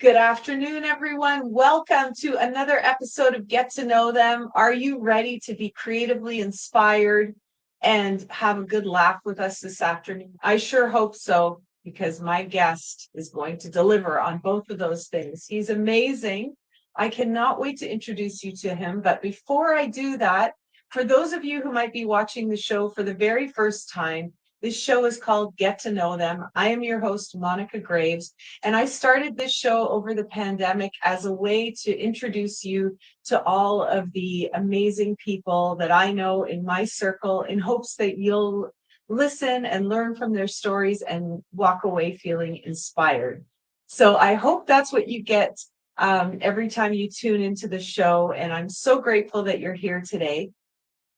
Good afternoon, everyone. Welcome to another episode of Get to Know Them. Are you ready to be creatively inspired and have a good laugh with us this afternoon? I sure hope so, because my guest is going to deliver on both of those things. He's amazing. I cannot wait to introduce you to him. But before I do that, for those of you who might be watching the show for the very first time, this show is called Get to Know Them. I am your host, Monica Graves. And I started this show over the pandemic as a way to introduce you to all of the amazing people that I know in my circle, in hopes that you'll listen and learn from their stories and walk away feeling inspired. So I hope that's what you get every time you tune into the show. And I'm so grateful that you're here today.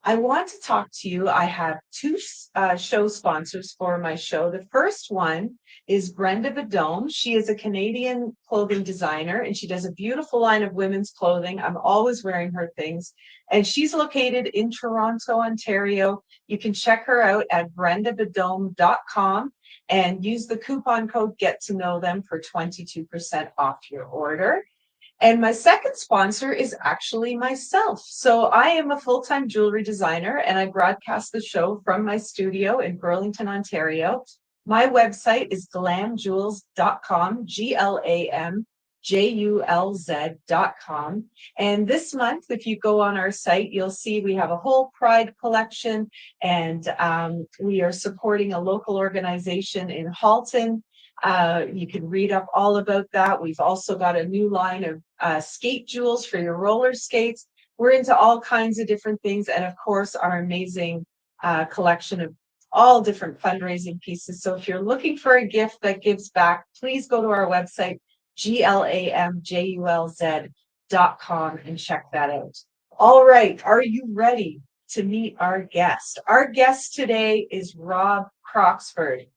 I want to talk to you. I have two show sponsors for my show. The first one is Brenda Bedome. She is a Canadian clothing designer, and she does a beautiful line of women's clothing. I'm always wearing her things. And she's located in Toronto, Ontario. You can check her out at brendabedome.com and use the coupon code Get to Know Them for 22% off your order. And my second sponsor is actually myself. So I am a full-time jewelry designer, and I broadcast the show from my studio in Burlington, Ontario. My website is glamjewels.com, GLAMJULZ.com. And this month, if you go on our site, you'll see we have a whole Pride collection, and we are supporting a local organization in Halton. You can read up all about that. We've also got a new line of skate jewels for your roller skates. We're into all kinds of different things. And of course, our amazing collection of all different fundraising pieces. So if you're looking for a gift that gives back, please go to our website, GLAMJULZ.com, and check that out. All right. Are you ready to meet our guest? Our guest today is Rob Croxford.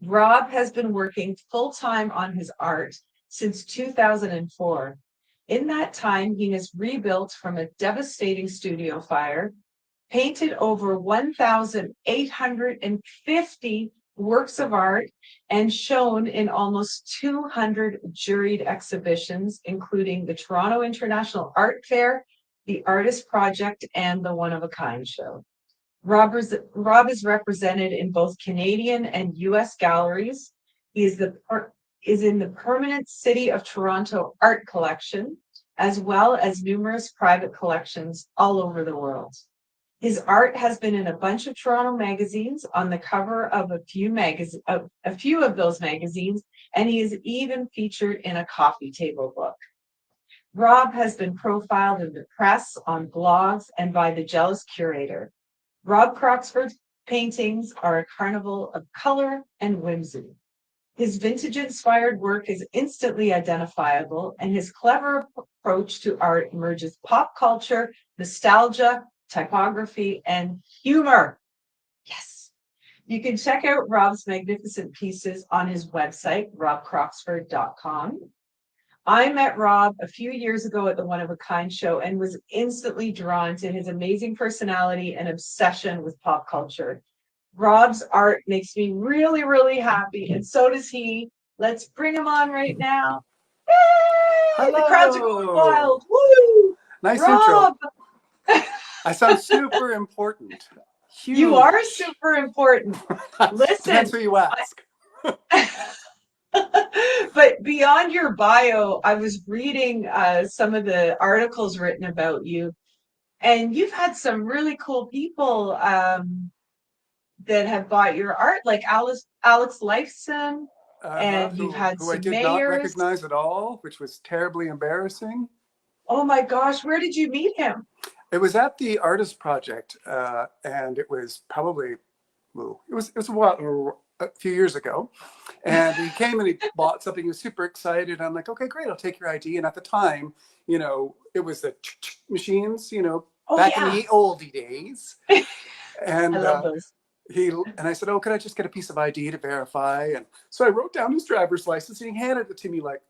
Rob has been working full-time on his art since 2004. In that time, he has rebuilt from a devastating studio fire, painted over 1,850 works of art, and shown in almost 200 juried exhibitions, including the Toronto International Art Fair, the Artist Project, and the One of a Kind show. Rob is represented in both Canadian and U.S. galleries. He is in the permanent City of Toronto art collection, as well as numerous private collections all over the world. His art has been in a bunch of Toronto magazines, on the cover of a few of those magazines, and he is even featured in a coffee table book. Rob has been profiled in the press, on blogs, and by the Jealous Curator. Rob Croxford's paintings are a carnival of color and whimsy. His vintage-inspired work is instantly identifiable, and his clever approach to art merges pop culture, nostalgia, typography, and humor. Yes. You can check out Rob's magnificent pieces on his website, robcroxford.com. I met Rob a few years ago at the One of a Kind show and was instantly drawn to his amazing personality and obsession with pop culture. Rob's art makes me really, really happy, and so does he. Let's bring him on right now. Yay! Hello. The crowds are going wild. Woo! Nice Rob! intro. I sound super important. Huge. You are super important. Listen. That's what you ask. But beyond your bio, I was reading some of the articles written about you, and you've had some really cool people that have bought your art, like Alex Lifeson, and you've had who some I did mayors. not recognize at all, which was terribly embarrassing. Oh my gosh, where did you meet him? It was at the Artist Project, and it was probably a few years ago. And he came and he bought something. He was super excited. I'm like, okay, great, I'll take your ID. And at the time, it was the machines, back in the oldie days. And I love those. I said, oh, can I just get a piece of ID to verify? And so I wrote down his driver's license, and he handed it to me like,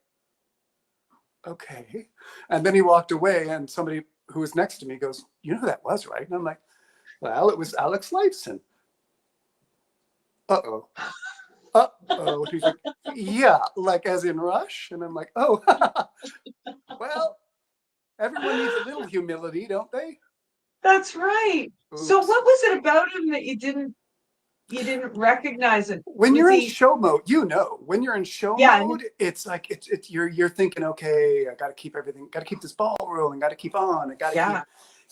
okay. And then he walked away, and somebody who was next to me goes, you know who that was, right? And I'm like, well, it was Alex Lifeson. Uh-oh. uh-oh. He's like, yeah, like as in Rush. And I'm like, oh, well, everyone needs a little humility, don't they? That's right. So Oops. what was it about him that you didn't recognize it? When Was you're in he show mode, when you're in show yeah, mode, it's like you're thinking, okay, I got to keep everything, got to keep this ball rolling, got to keep on, I got to keep, yeah.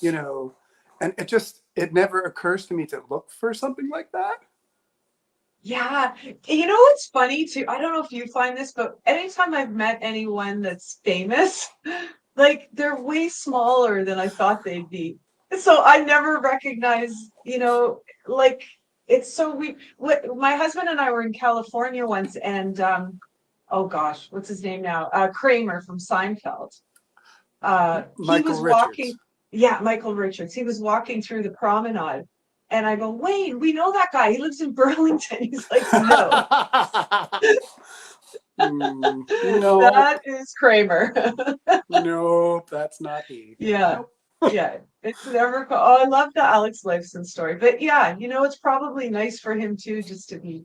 you know, and it never occurs to me to look for something like that. Yeah. You know what's funny too? I don't know if you find this, but anytime I've met anyone that's famous, like they're way smaller than I thought they'd be. So I never recognize, like it's so we what my husband and I were in California once and oh gosh, what's his name now? Kramer from Seinfeld. He Michael was walking, Richards. yeah, Michael Richards. He was walking through the promenade. And I go, Wayne, we know that guy. He lives in Burlington. He's like, no, Nope, that is Kramer. nope, that's not he. Yeah. Nope. Yeah. It's never, oh, I love the Alex Lifeson story. But yeah, it's probably nice for him too, just to be,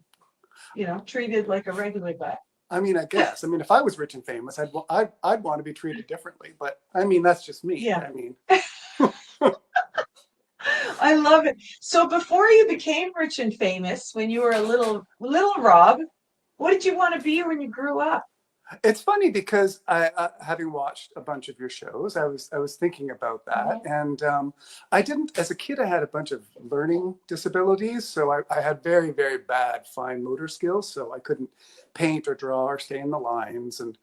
treated like a regular guy. I mean, I guess. I mean, if I was rich and famous, I'd want to be treated differently. But I mean, that's just me. Yeah. I mean, I love it. So before you became rich and famous, when you were a little Rob, what did you want to be when you grew up? it's funny because having watched a bunch of your shows, I was thinking about that, Oh, and I didn't. As a kid, I had a bunch of learning disabilities, so I had very very bad fine motor skills, so I couldn't paint or draw or stay in the lines, and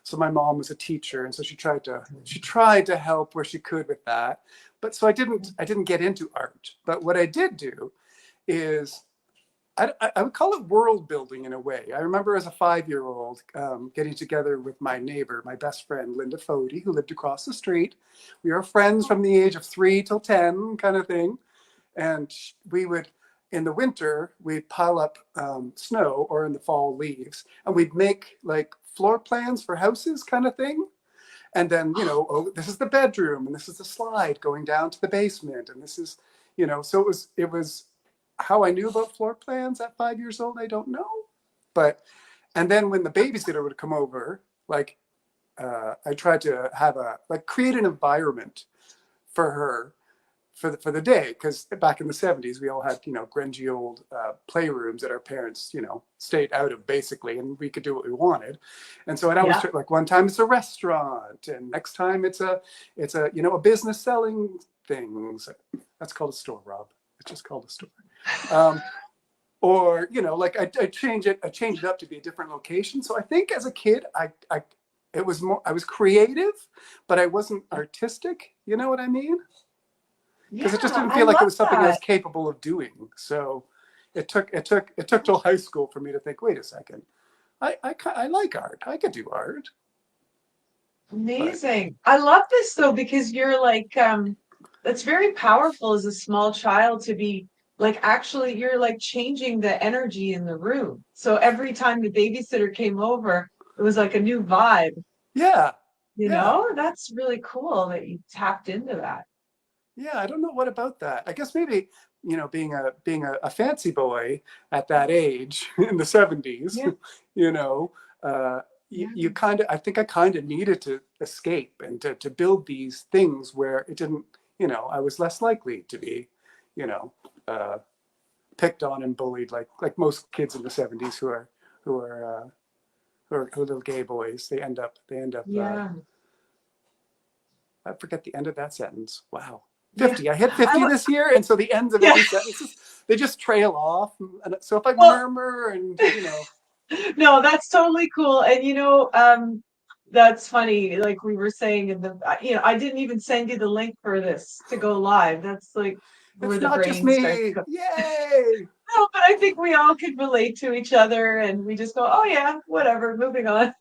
so my mom was a teacher, and so she tried to help where she could with that, but so I didn't get into art. But what I did do is I would call it world building in a way. I remember as a 5-year-old getting together with my neighbor, my best friend, Linda Fody, who lived across the street. We were friends from the age of 3 till 10 kind of thing. And we would, in the winter, we'd pile up snow or in the fall leaves, and we'd make like floor plans for houses kind of thing. And then, oh, this is the bedroom and this is the slide going down to the basement. And this is, so it was how I knew about floor plans at 5 years old, I don't know. But, and then when the babysitter would come over, like, I tried to create an environment for her for the day, because back in the 70s we all had grungy old playrooms that our parents stayed out of basically, and we could do what we wanted. And so I'd always yeah. like, one time it's a restaurant, and next time it's a a business selling things. That's called a store, Rob. It's just called a store. Or like I change it up to be a different location. So I think as a kid I was creative, but I wasn't artistic, you know what I mean? Because Yeah, it just didn't I feel like it love was something I was that. capable of doing. So it took till high school for me to think, wait a second, I like art. I could do art. But Amazing. I love this though because you're like that's very powerful as a small child to be like actually you're like changing the energy in the room. So every time the babysitter came over, it was like a new vibe, yeah, yeah, That's really cool that you tapped into that. yeah. I don't know what about that. I guess maybe being a fancy boy at that age in the 70s, Yeah. you know, uh, you Yeah. kind of, I think I kind of needed to escape and to build these things where it didn't, I was less likely to be, you know, uh, picked on and bullied like most kids in the 70s who are who are little gay boys. They end up. Yeah. I forget the end of that sentence. Wow. Yeah. 50. I hit I 50 wa- this year, and so the ends of yeah. every sentence they just trail off. And so if I Well, murmur and no, that's totally cool. And that's funny. Like we were saying in I didn't even send you the link for this to go live. That's like where it's the not just brain starts me. to go. Yay! No, but I think we all could relate to each other and we just go, oh yeah, whatever, moving on.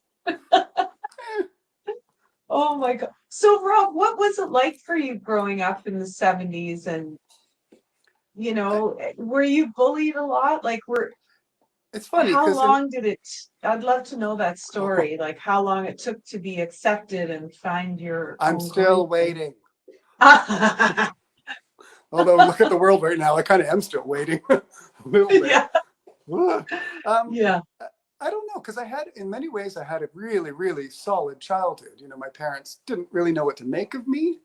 Oh my God. So Rob, what was it like for you growing up in the 70s and were you bullied a lot? Like It's funny how because long did it I'd love to know that story, like how long it took to be accepted and find your I'm own group still and waiting. Although look at the world right now, I kind of am still waiting a little bit. yeah, Ugh. Um, Yeah. I don't know, because in many ways, I had a really, really solid childhood. My parents didn't really know what to make of me,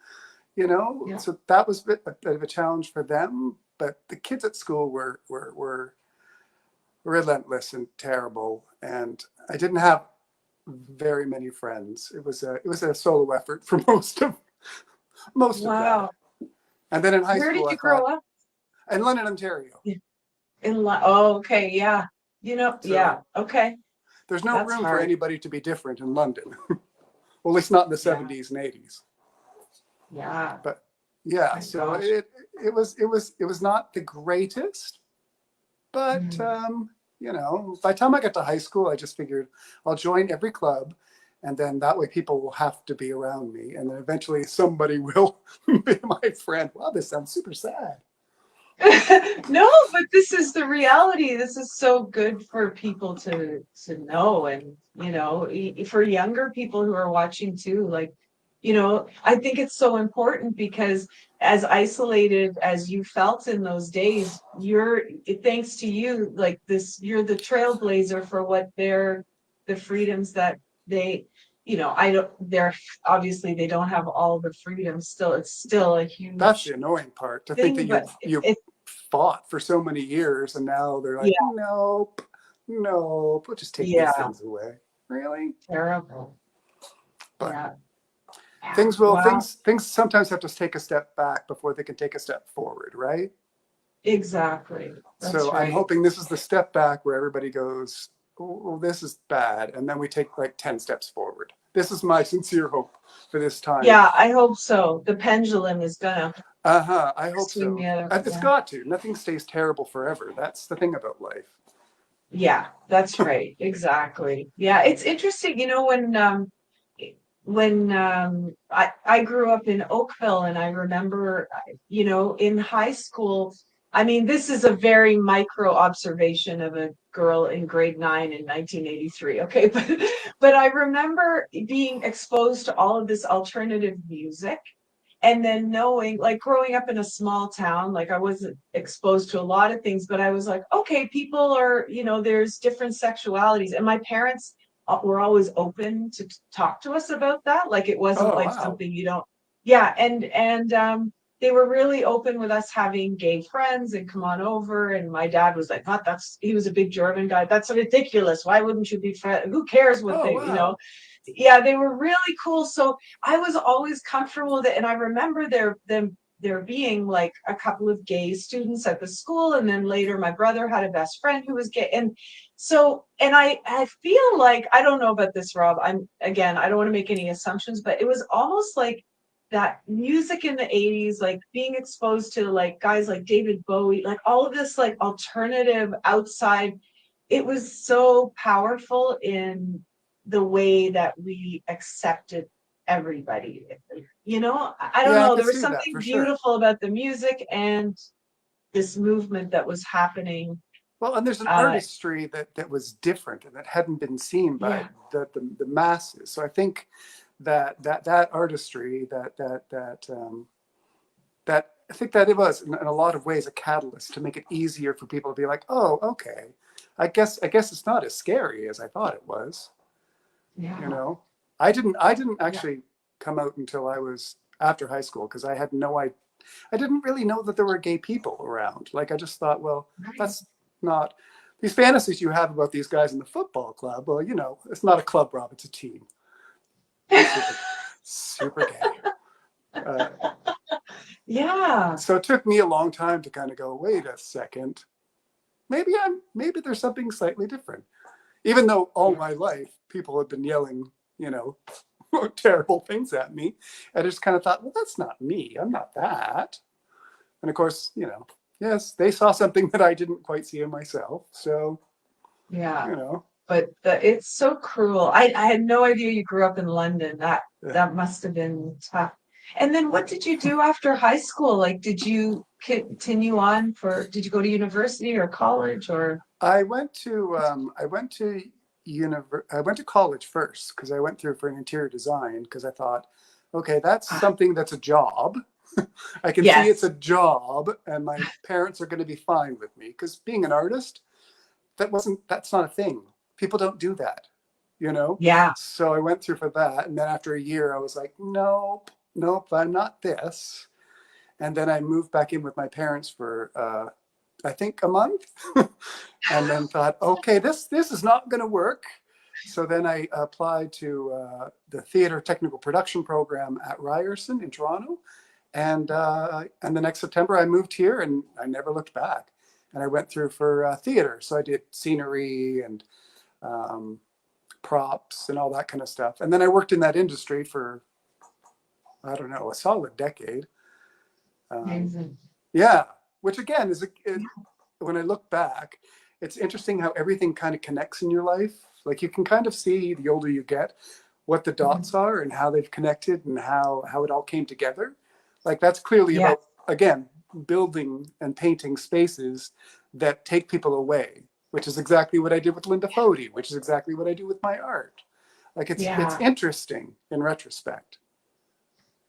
Yeah. so that was a bit of a challenge for them. But the kids at school were relentless and terrible, and I didn't have very many friends. It was a solo effort for most of that. Wow. And then in high Where did school, I you grow thought, up? in London, Ontario. Yeah. Oh, okay. Yeah. Yeah. So Okay. there's no That's room for hard. anybody to be different in London. Well, at least not in the Yeah. 70s and 80s. Yeah. But yeah, My so gosh. it was not the greatest, but Mhm. by the time I got to high school, I just figured I'll join every club, and then that way people will have to be around me, and then eventually somebody will be my friend. Wow, this sounds super sad. No, but this is the reality. This is so good for people to know, and for younger people who are watching too, like, I think it's so important because as isolated as you felt in those days, thanks to you, like this, you're the trailblazer for the freedoms that they, I don't, they're obviously they don't have all the freedoms still. It's still a That's huge the annoying part, to think that thing, but you it's fought for so many years, and now they're like, yeah, nope, nope, we'll just take these yeah, things away. Really? terrible. But Yeah. Yeah. Wow. things sometimes have to take a step back before they can take a step forward, right? Exactly. So That's I'm right. hoping this is the step back where everybody goes, oh, well, this is bad, and then we take like 10 steps forward. This is my sincere hope for this time. Yeah, I hope so. The pendulum is gonna Uh-huh, I hope swing so. the other. It's Yeah. got to. Nothing stays terrible forever. That's the thing about life. Yeah, that's right. Exactly. Yeah, it's interesting, when I grew up in Oakville, and I remember, in high school, I mean, this is a very micro observation of a girl in grade 9 in 1983. Okay, but I remember being exposed to all of this alternative music, and then knowing, like, growing up in a small town, like, I wasn't exposed to a lot of things, but I was like, okay, people are, there's different sexualities, and my parents were always open to talk to us about that. Like, it wasn't Oh, like wow. something you don't. Yeah, and they were really open with us having gay friends and come on over, and my dad was like, "What? He was a big German guy. That's ridiculous. Why wouldn't you be friends? Who cares what Oh, they?" wow. Yeah, they were really cool. So I was always comfortable with it. And I remember there being like a couple of gay students at the school. And then later my brother had a best friend who was gay. And so, and I feel like, I don't know about this, Rob. I don't want to make any assumptions, but it was almost like that music in the 80s, like being exposed to like guys like David Bowie, like all of this like alternative outside. It was so powerful in the way that we accepted everybody. I don't Yeah, I know. can There was see that something for sure. beautiful about the music and this movement that was happening. Well, and there's an Uh, artistry that was different and that hadn't been seen by yeah, the masses. So I think that artistry that I think that it was in a lot of ways a catalyst to make it easier for people to be like, oh, okay, I guess it's not as scary as I thought it was. You yeah, know, I didn't yeah, actually come out until I was after high school because I had no idea. I didn't really know that there were gay people around. Like I just thought, well, right. that's not these fantasies you have about these guys in the football club. Well, it's not a club, Rob. It's a team. Super, super gay. Uh, Yeah, so it took me a long time to kind of go, wait a second, maybe there's something slightly different. Even though all yeah, my life people have been yelling, you know, terrible things at me, I just kind of thought, well, that's not me. I'm not that. And of course, yes, they saw something that I didn't quite see in myself. So, yeah. you know, But it's so cruel. I had no idea you grew up in London. That must have been tough. And then what did you do after high school? Like, did you continue on did you go to university or college or? I went to college first because I went through for an interior design because I thought, okay, that's Ah, something that's a job. I can see it's yes. a job, and my parents are going to be fine with me because being an artist, that's not a thing. People don't do that, you know? Yeah. So I went through for that. And then after a year, I was like, nope, nope, I'm not this. And then I moved back in with my parents for, I think, a month. And then thought, okay, this is not going to work. So then I applied to the theater technical production program at Ryerson in Toronto. And the next September I moved here and I never looked back. And I went through for theater. So I did scenery and props and all that kind of stuff. And then I worked in that industry for, I don't know, a solid decade. Amazing. Yeah, which again when I look back, it's interesting how everything kind of connects in your life. Like you can kind of see the older you get, what the dots are and how they've connected and how it all came together. Like that's clearly about, again, building and painting spaces that take people away, which is exactly what I did with Linda Foti, which is exactly what I do with my art. Like it's interesting in retrospect.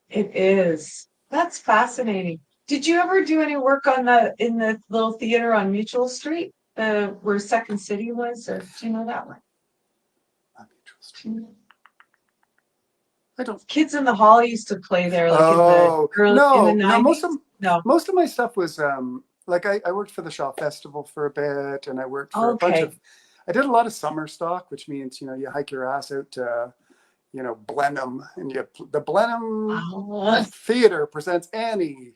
It is. That's fascinating. Did you ever do any work in the little theater on Mutual Street, where Second City was, or do you know that one? I don't. Kids in the Hall used to play there, like in the 90s. Most of my stuff was like I worked for the Shaw Festival for a bit, and I worked for a bunch of. I did a lot of summer stock, which means you hike your ass out to Blenheim, and the Blenheim Theater presents Annie.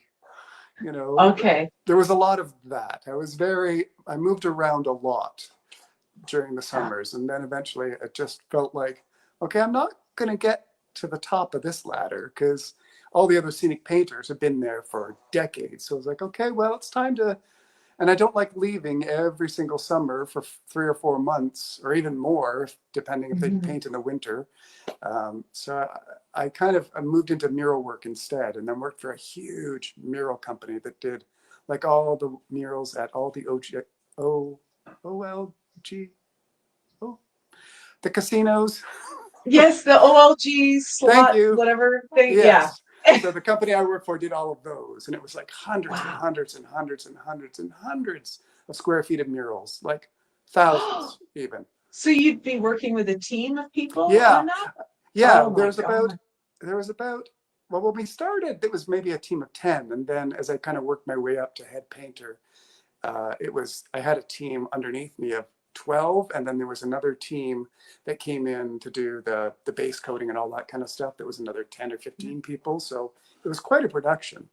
There was a lot of that. I moved around a lot during the summers, and then eventually it just felt like, okay, I'm not going to get to the top of this ladder because all the other scenic painters have been there for decades. So I was like, okay, well, it's time to, and I don't like leaving every single summer for 3 or 4 months or even more, depending if they paint in the winter. So I moved into mural work instead, and then worked for a huge mural company that did like all the murals at all the the casinos. Yes, the OLG slot, whatever thing. Yes. Yeah. So the company I worked for did all of those, and it was like hundreds and hundreds and hundreds and hundreds and hundreds of square feet of murals, like thousands even. So you'd be working with a team of people on that? Yeah. There was about, well, when we started, it was maybe a team of 10. And then as I kind of worked my way up to head painter, I had a team underneath me of 12, and then there was another team that came in to do the base coating and all that kind of stuff. That was another 10 or 15 people. So it was quite a production,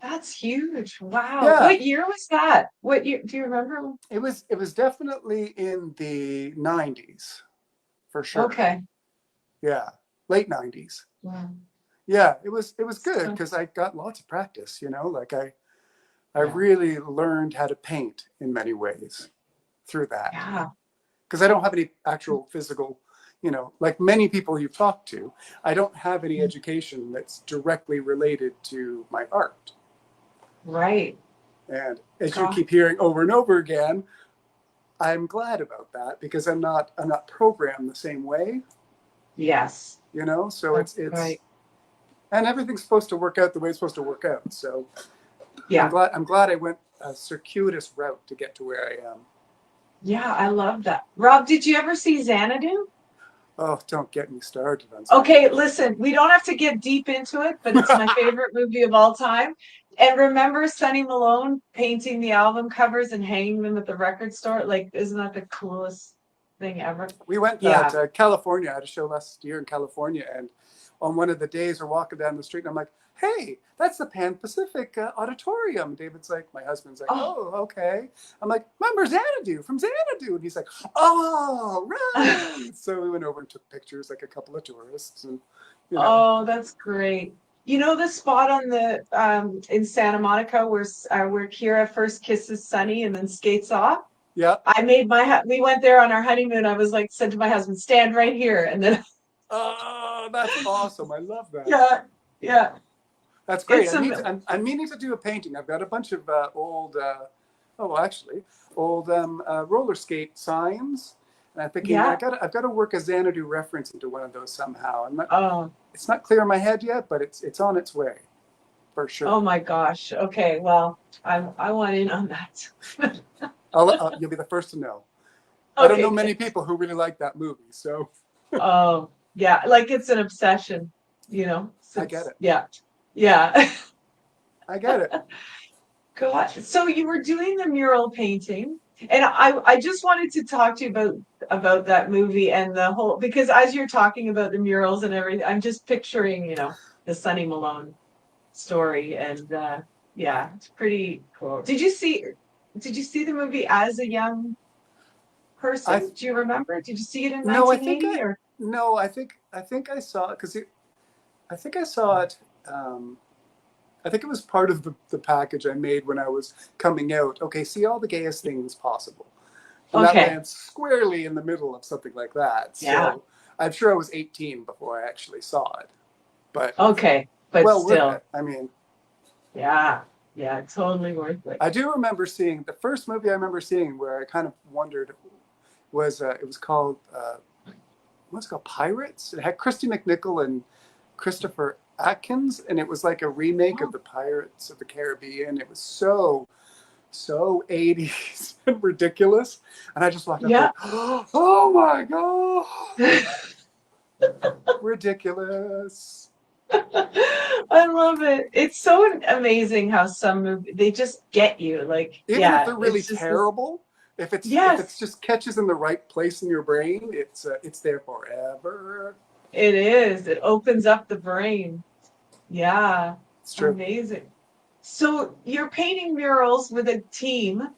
That's huge. Wow. Yeah. What year was that? What year, do you remember? It was definitely in the 90s for sure. Okay. Yeah. Late 90s. Wow. Yeah, it was good because I got lots of practice, like I really learned how to paint in many ways through that. Yeah. Because I don't have any actual physical, like many people you've talked to, I don't have any education that's directly related to my art. Right. And as you keep hearing over and over again, I'm glad about that because I'm not programmed the same way. Yes. So it's right. And everything's supposed to work out the way it's supposed to work out. So yeah, I'm glad I went a circuitous route to get to where I am. Yeah, I love that. Rob, did you ever see Xanadu? Oh, don't get me started on Xanadu. Okay, listen, we don't have to get deep into it, but it's my favorite movie of all time. And remember Sonny Malone painting the album covers and hanging them at the record store? Like, isn't that the coolest thing ever? We went to California. I had a show last year in California, and on one of the days we're walking down the street, and I'm like, hey, that's the Pan Pacific Auditorium. David's like, my husband's like, oh, okay. I'm like, remember Xanadu from Xanadu? And he's like, oh, right. So we went over and took pictures, like a couple of tourists. And, Oh, that's great. You know the spot on the in Santa Monica where Kira first kisses Sonny and then skates off? Yeah. I made we went there on our honeymoon. I was like, said to my husband, stand right here. And then. Oh, that's awesome. I love that. Yeah. Yeah. That's great. I'm meaning to do a painting. I've got a bunch of old roller skate signs, and I'm thinking I've got to work a Xanadu reference into one of those somehow. It's not clear in my head yet, but it's on its way, for sure. Oh my gosh. Okay. Well, I want in on that. You'll be the first to know. I don't know Okay, many good. people who really like that movie, so Oh, yeah, like it's an obsession, I get since, it. yeah, yeah. I get it. God, so you were doing the mural painting, and I just wanted to talk to you about that movie and the whole, because as you're talking about the murals and everything, I'm just picturing, the Sonny Malone story, and yeah, it's pretty cool. Did you see the movie as a young I person? Do you remember? Did you see it in no, I think 1980 I or? no, I think I saw it because I think I saw it. I think it was part of the package I made when I was coming out. Okay, see all the gayest things possible. And that Okay, lands squarely in the middle of something like that. yeah, So I'm sure I was 18 before I actually saw it. But okay, but well worth still, it. I mean, yeah, yeah, totally worth it. I do remember seeing the first movie I remember seeing where I kind of wondered was it was called what's it called, Pirates? It had Christy McNichol and Christopher Atkins, and it was like a remake of Oh, the Pirates of the Caribbean. It was so 80s and ridiculous. And I just walked up yeah. going, oh my God, ridiculous. I love it. It's so amazing how some they just get you. Like, Even if yeah, they're really it's just this. terrible, if it's Yes, just catches in the right place in your brain, it's there forever. it is. It opens up the brain. Yeah, It's true. amazing. So you're painting murals with a team.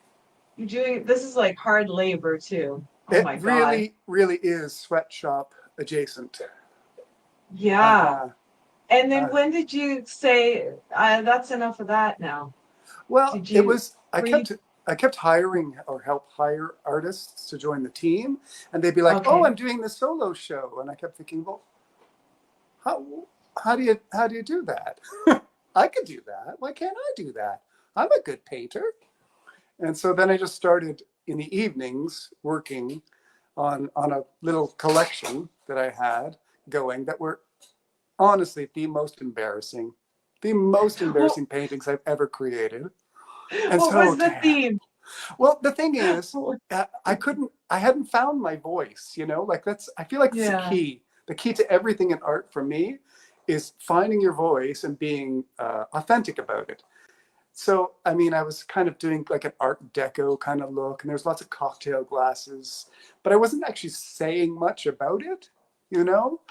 You're doing this is like hard labor too. Oh It my God. really, really is sweatshop adjacent. Yeah. Uh-huh. And then Uh, when did you say, that's enough of that now? Well, Did it you, was. were you, I kept hiring or help hire artists to join the team, and they'd be like, "Oh, okay. I'm doing this solo show," and I kept thinking, "Well, how how do you do that? I could do that. Why can't I do that? I'm a good painter." And so then I just started in the evenings working on a little collection that I had going that were honestly the most Well, embarrassing paintings I've ever created. And what so was the theme? well, the thing is, I hadn't found my voice, like I feel like it's the Yeah. key. The key to everything in art for me is finding your voice and being authentic about it. So, I mean, I was kind of doing like an Art Deco kind of look, and there's lots of cocktail glasses, but I wasn't actually saying much about it, you know?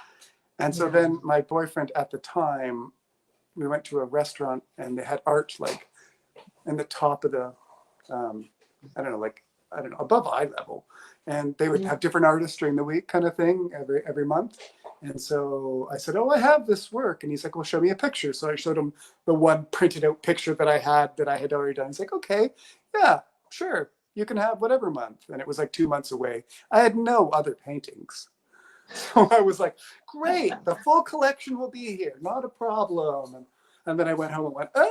And so Yeah. then my boyfriend at the time, we went to a restaurant and they had art like in the top of the um, I don't know, like I don't know, above eye level, and they would Mm. have different artists during the week, kind of thing, every month. And so I said, "Oh, I have this work," and he's like, "Well, show me a picture." So I showed him the one printed out picture that I had already done. He's like, "Okay, yeah, sure, you can have whatever month." And it was like 2 months away. I had no other paintings. So I was like, great, the full collection will be here, not a problem. And then I went home and went, ah.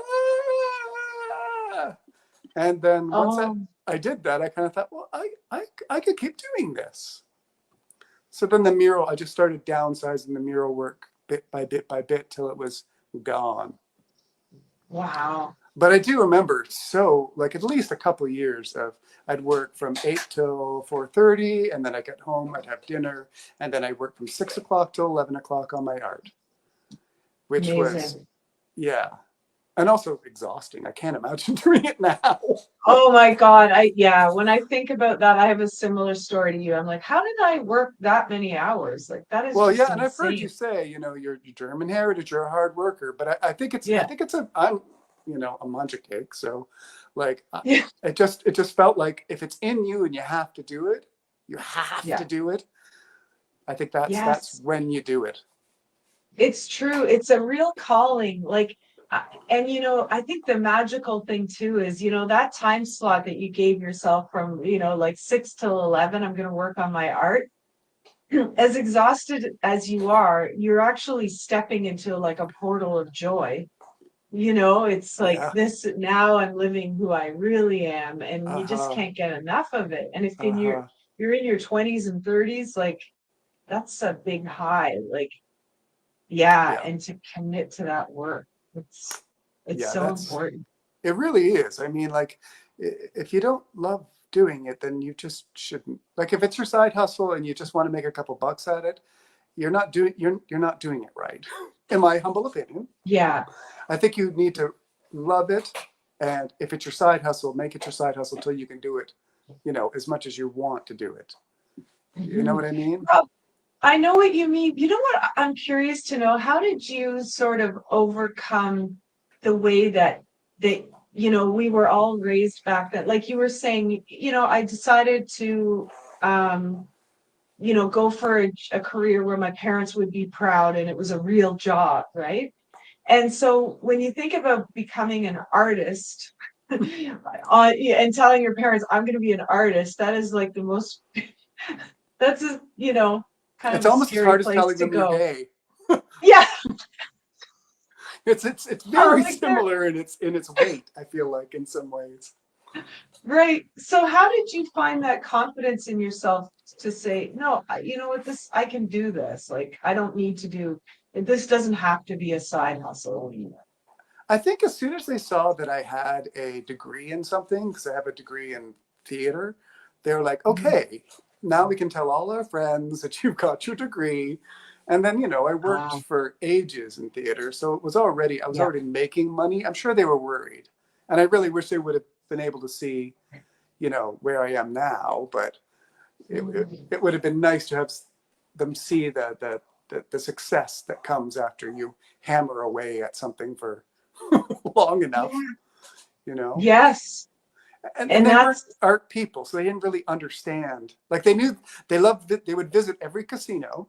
And then once Oh, I did that, I kind of thought, well, I could keep doing this. So then the mural, I just started downsizing the mural work bit by bit till it was gone. wow. But I do remember, so like at least a couple of years of I'd work from 8 till 4:30, and then I get home, I'd have dinner, and then I work from 6 o'clock till 11 o'clock on my art, which was, Amazing. yeah, and also exhausting. I can't imagine doing it now. Oh my God. Yeah, when I think about that, I have a similar story to you. I'm like, how did I work that many hours? Like, that is Well, just yeah, and I've heard you insane. say, you're German heritage, you're a hard worker, but I Yeah. think it's I'm, a muncha cake, so like Yeah. it just felt like if it's in you and you have to Yeah. do it. I think that's Yes. when you do it. It's true. It's a real calling. Like, and I think the magical thing too is, that time slot that you gave yourself from, like 6 till 11, I'm going to work on my art. As exhausted as you are, you're actually stepping into like a portal of joy. It's like Yeah. this now I'm living who I really am, and you just Uh-huh. can't get enough of it. And if Uh-huh. you're in your 20s and 30s, like that's a big high. Like, yeah, Yeah. and to commit to that work. It's Yeah, so important. it really is. I mean, like if you don't love doing it, then you just shouldn't. Like if it's your side hustle and you just want to make a couple bucks at it, you're not doing it right. In my humble opinion. Yeah. I think you need to love it, and if it's your side hustle, make it your side hustle until you can do it, as much as you want to do it. You know Mhm. what I mean? Well, I know what you mean. You know what? I'm curious to know, how did you sort of overcome the way that we were all raised back then? Like you were saying, I decided to, um, go for a career where my parents would be proud and it was a real job, right? And so when you think about becoming an artist, and telling your parents, I'm going to be an artist, that is like the most, that's kind of It's a almost as scary hard as place telling to them you're go. gay. Yeah. It's Oh, very like they're similar in its weight, I feel like, in some ways. right. So how did you find that confidence in yourself to say, no, you know what, I can do this. Like, I don't need to this doesn't have to be a side hustle. I think as soon as they saw that I had a degree in something, because I have a degree in theater, they were like, Mhm. okay, now we can tell all our friends that you've got your degree. And then, I worked Ah, for ages in theater. So I was yeah. already making money. I'm sure they were worried. And I really wish they would have been able to see, where I am now. But Mhm. it would have been nice to have them see the success that comes after you hammer away at something for long Yeah. enough, you know. Yes. And And they weren't that's art people, so they didn't really understand. Like they knew they loved it. They would visit every casino.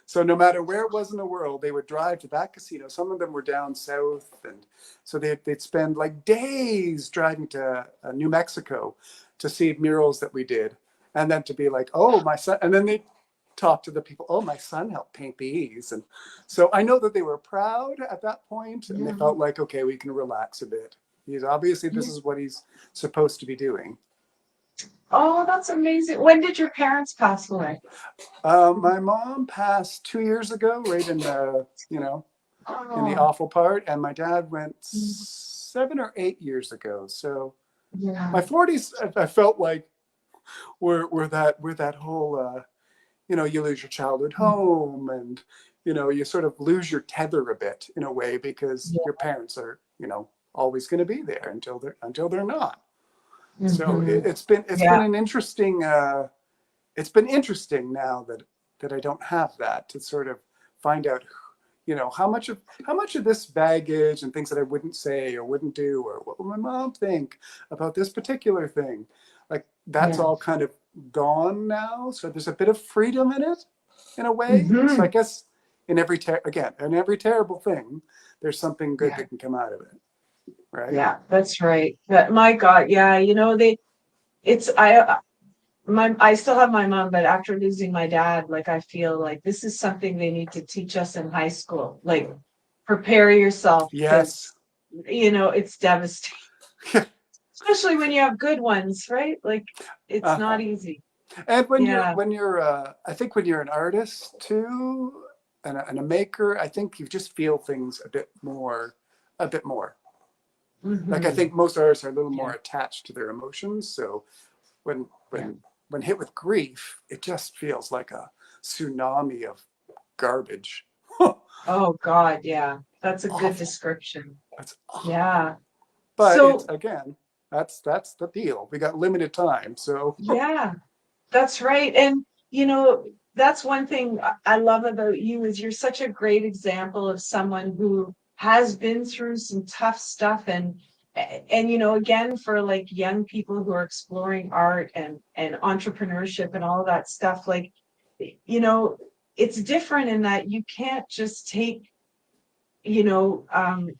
So no matter where it was in the world, they would drive to that casino. Some of them were down south, and so they'd spend like days driving to New Mexico to see murals that we did, and then to be like, "Oh, my son," and then they talk to the people. "Oh, my son helped paint these," and so I know that they were proud at that point, and they yeah. felt like, "Okay, we can relax a bit. He's obviously this is what he's supposed to be doing." Oh, that's amazing. When did your parents pass away? My mom passed 2 years ago, right in the Oh, awful part, and my dad went 7 or 8 years ago. So yeah. my 40s, I felt like we're that whole, you lose your childhood home, and you sort of lose your tether a bit in a way because Yeah. your parents are, always going to be there until they're not. So Mhm. it's been Yeah. an interesting. It's been interesting now that I don't have that to sort of find out, how much of this baggage and things that I wouldn't say or wouldn't do, or what will my mom think about this particular thing, like that's Yeah. all kind of gone now. So there's a bit of freedom in it, in a way. So I Hmm. guess in every terrible thing, there's something good Yeah. that can come out of it, right? Yeah. That's right. That my God. Yeah. It's I still have my mom, but after losing my dad, like I feel like this is something they need to teach us in high school. Like prepare yourself Yes. because it's devastating, especially when you have good ones, right? Like it's Uh-huh. not easy. And Yeah. I think when you're an artist too, and a maker, I think you just feel things a bit more. Like I Hmm. think most artists are a little Yeah. more attached to their emotions. So when Yeah. when when hit with grief, it just feels like a tsunami of garbage. Oh God. Yeah. That's a good Awful. description. That's awful. Yeah. But it's So again, that's the deal. We got limited time, so yeah. That's right. And that's one thing I love about you is you're such a great example of someone who has been through some tough stuff and again for like young people who are exploring art and entrepreneurship and all of that stuff, like you know it's different in that you can't just take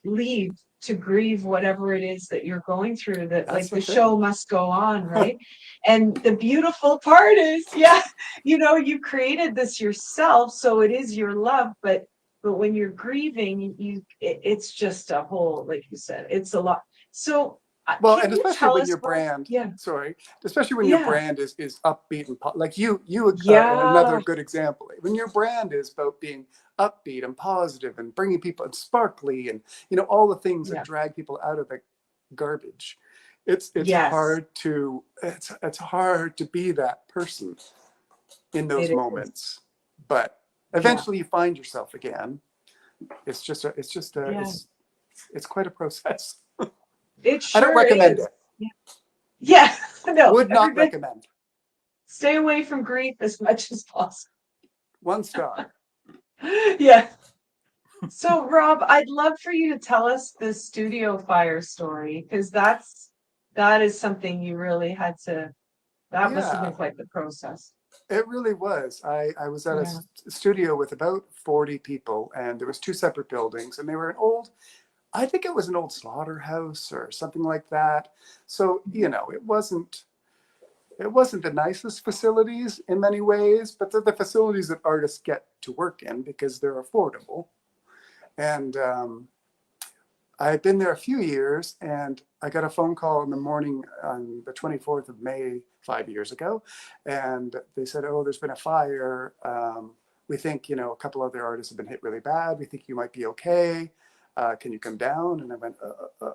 leave to grieve whatever it is that you're going through, that that's like the the thing. show must go on, right? And the beautiful part is, yeah, you created this yourself, so it is your love, but when you're grieving, it's just a whole, like you said, it's a lot. So Well, can and you especially tell when us your what? brand, Yeah. sorry, especially when your Yeah. brand is upbeat and like you are Yeah. another good example. When your brand is about being upbeat and positive and bringing people and sparkly and all the things that Yeah. drag people out of the garbage, it's Yes, hard to it's hard to be that person in those it is. moments, but Yeah, eventually you find yourself again. yeah. It's quite a process. It I don't sure recommend is. it. Yeah. Yeah. No, Would not everybody recommend. stay away from grief as much as possible. 1 star. Yeah. So, Rob, I'd love for you to tell us the studio fire story because that is something you really had to. That must have Yeah, been quite the process. it really was. I was at a Yeah. studio with about 40 people, and there was two separate buildings, and they were an old, I think it was an old slaughterhouse or something like that. So, it wasn't the nicest facilities in many ways, but they're the facilities that artists get to work in because they're affordable. And I had been there a few years, and I got a phone call in the morning on the 24th of May, 5 years ago. And they said, "Oh, there's been a fire. We think, a couple other artists have been hit really bad. We think you might be okay. Can you come down?" And I went,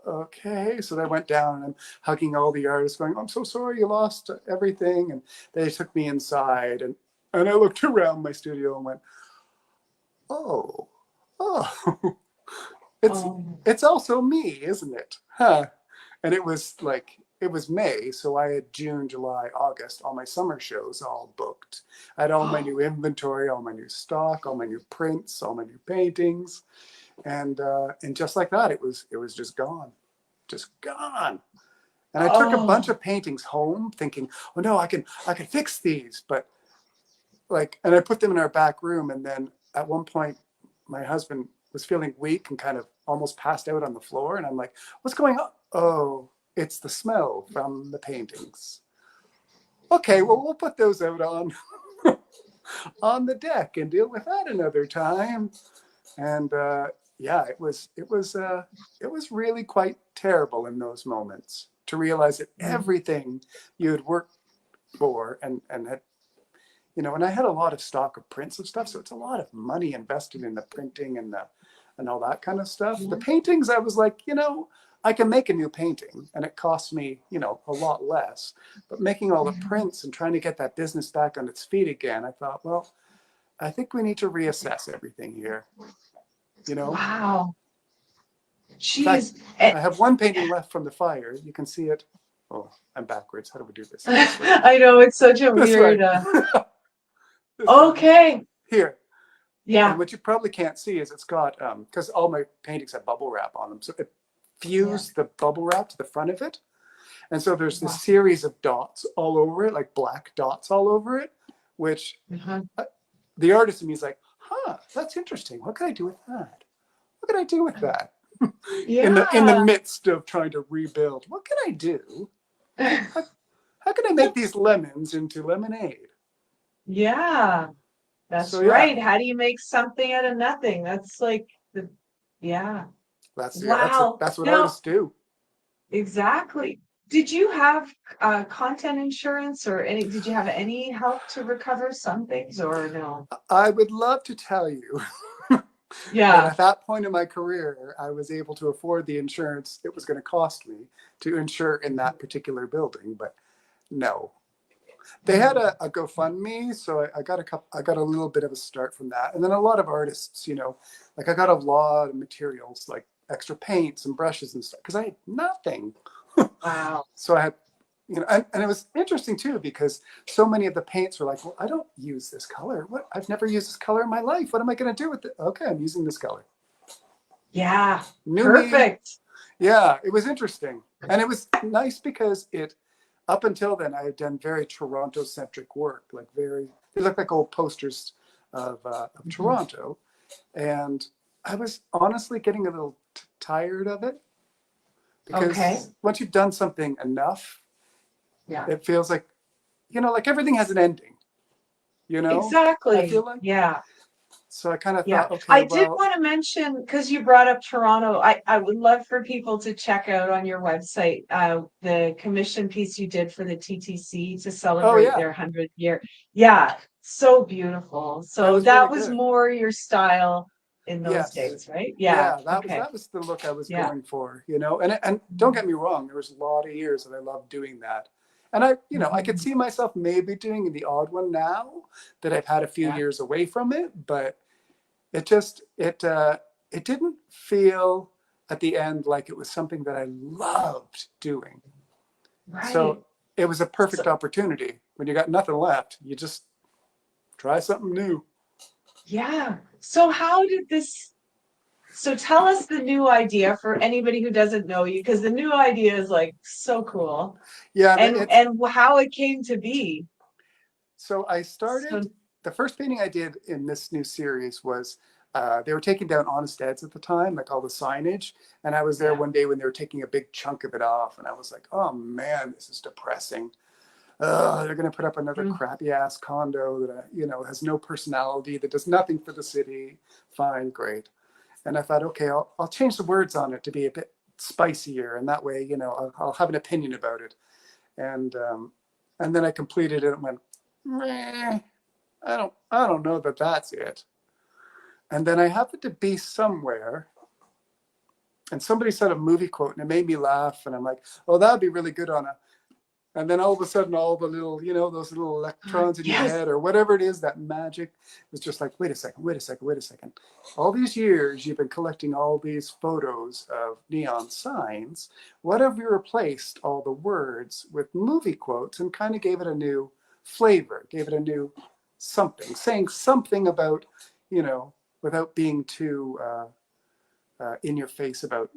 "Okay." So I went down, and I'm hugging all the artists, going, "I'm so sorry you lost everything." And they took me inside, and I looked around my studio and went, "Oh, oh." it's Oh, it's also me, isn't it? Huh? And it was May, so I had June, July, August, all my summer shows all booked. I had all my oh, new inventory, all my new stock, all my new prints, all my new paintings, and just like that, it was just gone. And I took a bunch oh, of paintings home, thinking, "Oh no, I can fix these," but and I put them in our back room, and then at one point, my husband was feeling weak and kind of almost passed out on the floor, and I'm like, "What's going on?" "Oh, it's the smell from the paintings." "Okay, well, we'll put those out on on the deck and deal with that another time." And yeah, it was really quite terrible in those moments to realize that mm, everything you had worked for and had and I had a lot of stock of prints of stuff, so it's a lot of money invested in the printing and all that kind of stuff. The yeah, paintings, I was like, I can make a new painting, and it costs me, a lot less. But making all the mhm. prints and trying to get that business back on its feet again, I thought, well, I think we need to reassess everything here. You know, Wow. in fact, Geez. I have one painting left from the fire. You can see it. Oh, I'm backwards. How do we do this? This way. I know it's such a This way. weird, This way. okay. Here. And Yeah. what you probably can't see is it's got because all my paintings have bubble wrap on them, so it Yeah. fused the bubble wrap to the front of it, and so there's this Wow. series of dots all over it, like black dots all over it, which Uh-huh. the artist in me is like, "Huh, that's interesting. What could I do with that? What could I do with that?" In the Yeah. midst of trying to rebuild, what can I do? How, how can I make these lemons into lemonade? Yeah. So That's yeah, right. How do you make something out of nothing? That's like the, yeah. Wow. that's what Now, artists do. exactly. Did you have content insurance or did you have any help to recover some things or no? I would love to tell you that Yeah. at that point in my career, I was able to afford the insurance it was going to cost me to insure in that particular building, but no. They had Mhm. a GoFundMe, so I got a little bit of a start from that, and then a lot of artists, like I got a lot of materials like extra paints and brushes and stuff because I had nothing. Wow. So I had, and it was interesting too because so many of the paints were like, "Well, I don't use this color. What? I've never used this color in my life. What am I going to do with it? Okay, I'm using this color. Yeah. New me." Perfect. Yeah, it was interesting, and it was nice because up until then, I had done very Toronto-centric work, like they look like old posters of Mhm. Toronto, and I was honestly getting a little tired of it Okay. because once you've done something enough, Yeah. it feels like everything has an ending. I Exactly. feel like Yeah. so. I kind of Yeah. thought, okay, I did well, want to mention, because you brought up Toronto, I would love for people to check out on your website the commission piece you did for the TTC to oh celebrate yeah, their 100th year. Yeah. So beautiful. that So was really that was good. more your style. in those Yes. days, right? Yeah. Yeah, Okay. that was the look I was Yeah. going for, you know. And don't get me wrong, there was a lot of years that I loved doing that. And I could Mhm. see myself maybe doing the odd one now that I've had a few Yeah. years away from it, but it just it didn't feel at the end like it was something that I loved doing. So Right. it was a So, perfect opportunity. When you got nothing left, you just try something new. yeah. So how did this, so tell us the new idea for anybody who doesn't know you, because the new idea is like so cool, Yeah, it's and how it came to be. so I So, started. The first painting I did in this new series was they were taking down Honest Ed's at the time, like all the signage. And I was there yeah. one day when they were taking a big chunk of it off, and I was like, "Oh man, this is depressing. They're going to put up another Mm, crappy ass condo that has no personality, that does nothing for the city. Fine, great." And I thought, okay, I'll change the words on it to be a bit spicier, and that way, I'll have an opinion about it. And and then I completed it and went, meh, I don't know that that's it. And then I happened to be somewhere, and somebody said a movie quote, and it made me laugh. And I'm like, oh, that'd be really good on a. And then all of a sudden, all the little, those little electrons in your yes. head or whatever it is, that magic was just like, wait a second, wait a second, wait a second. All these years you've been collecting all these photos of neon signs. What if we replaced all the words with movie quotes and kind of gave it a new flavor, gave it a new something, saying something about, without being too in your face about,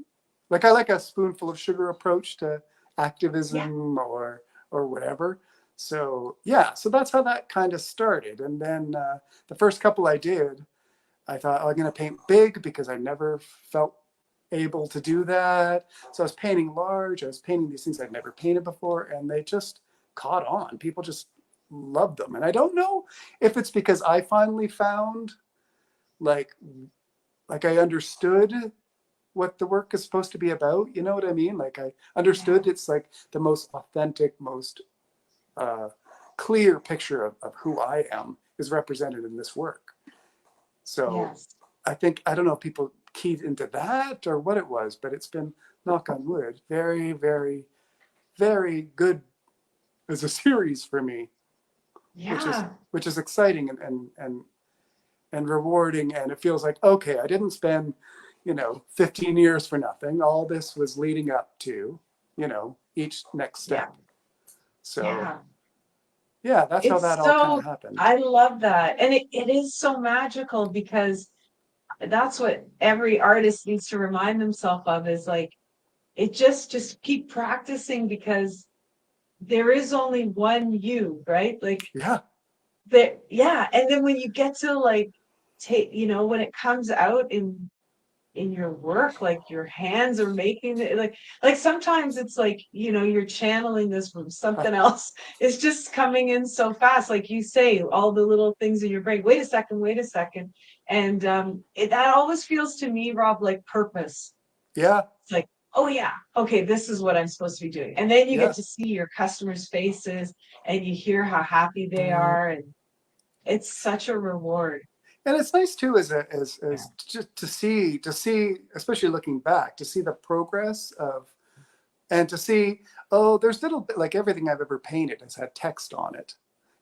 like, I like a spoonful of sugar approach to Yeah. activism or whatever. So yeah, so that's how that kind of started. And then the first couple I did, I thought, oh, I'm going to paint big because I never felt able to do that. So I was painting large. I was painting these things I'd never painted before, and they just caught on. People just loved them. And I don't know if it's because I finally found like I understood what the work is supposed to be about. You know what I mean? Like I Yeah. understood it's like the most authentic, most uh, clear picture of who I am is represented in this work. So Yes. I don't know if people keyed into that or what it was, but it's been, knock on wood, very, very, very good as a series for me, which is Yeah. which is exciting and rewarding. And it feels like, okay, I didn't spend 15 years for nothing. All this was leading up to each next Yeah. step. So Yeah. yeah, that's how It's that all kind so, of happened. I love that. And it is so magical because that's what every artist needs to remind themselves of is like, it just keep practicing because there is only one you, right? Like Yeah, there, yeah. And then when you get to like take, when it comes out in your work, like your hands are making it, like sometimes it's like, you're channeling this from something else. It's just coming in so fast, like you say, all the little things in your brain, wait a second. And that always feels to me, Rob, like purpose. yeah, It's like, oh yeah, okay, this is what I'm supposed to be doing. And then you get yeah. to see your customers' faces and you hear how happy they are, and it's such a reward. And it's nice too, as Yeah. just to see, especially looking back, to see the progress of, and to see, oh, there's little bit, like everything I've ever painted has had text on it,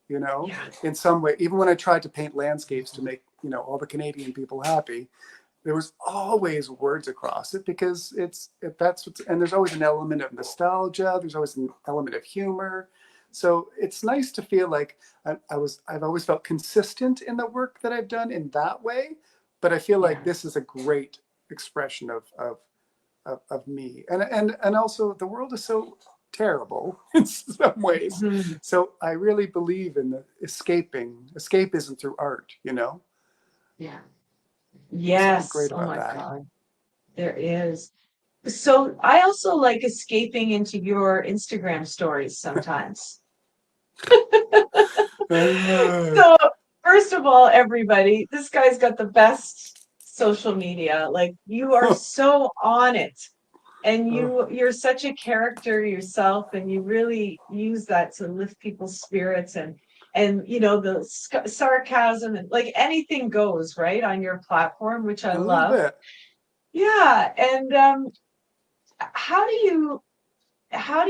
Yeah. in some way. Even when I tried to paint landscapes to make all the Canadian people happy, there was always words across it because that's what's, and there's always an element of nostalgia. There's always an element of humor. So it's nice to feel like I've always felt consistent in the work that I've done in that way, but I feel like Yeah. this is a great expression of me. And also the world is so terrible in some ways. Mhm. So I really believe in the escapism through art. Yeah. Something Yes. great Oh about my that. God. There is. So I also like escaping into your Instagram stories sometimes. Uh, So first of all, everybody, this guy's got the best social media. Like you are oh, so on it. And oh, you're such a character yourself, and you really use that to lift people's spirits. And and the sarcasm, and like anything goes right on your platform, which I A little love. bit. Yeah. And how do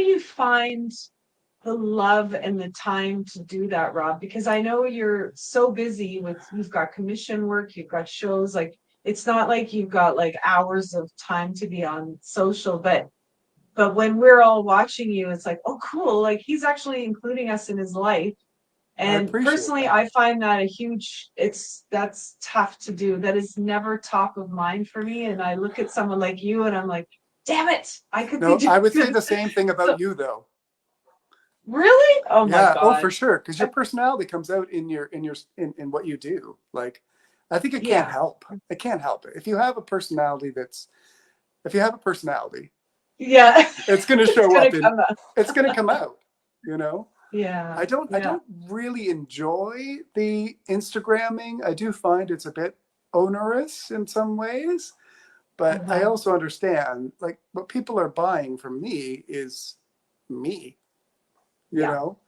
you find the love and the time to do that, Rob? Because I know you're so busy with, you've got commission work, you've got shows, like it's not like you've got like hours of time to be on social, but when we're all watching you, it's like, oh cool, like he's actually including us in his life. I And appreciate personally, that. I find that a huge, that's tough to do. That is never top of mind for me. And I look at someone like you and I'm like, damn it, I could be No, doing I would say this. the same thing So about you, though. really? Oh my Yeah. Oh, God. for sure. Because your I- personality comes out in what you do. Like, I think it can't yeah. help. It can't help it. If you have a personality, Yeah. it's going to It's show gonna up in. come up. It's going to come out. You know. Yeah. I Yeah. don't really enjoy the Instagramming. I do find it's a bit onerous in some ways, but I Uh-huh. also understand like what people are buying from me is me, you Yeah. know?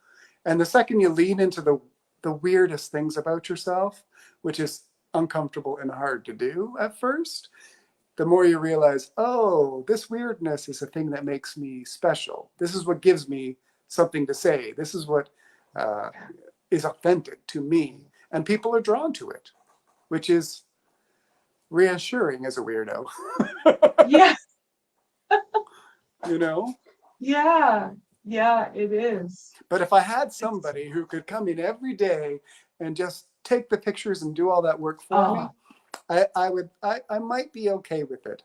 And the second you lean into the weirdest things about yourself, which is uncomfortable and hard to do at first, the more you realize, oh, this weirdness is a thing that makes me special. This is what gives me something to say. This is what uh, is authentic to me. And people are drawn to it, which is reassuring as a weirdo. Yeah. You know? Yeah. Yeah, it is. But if I had It's somebody who could come in every day and just take the pictures and do all that work for me, oh, I might be okay with it.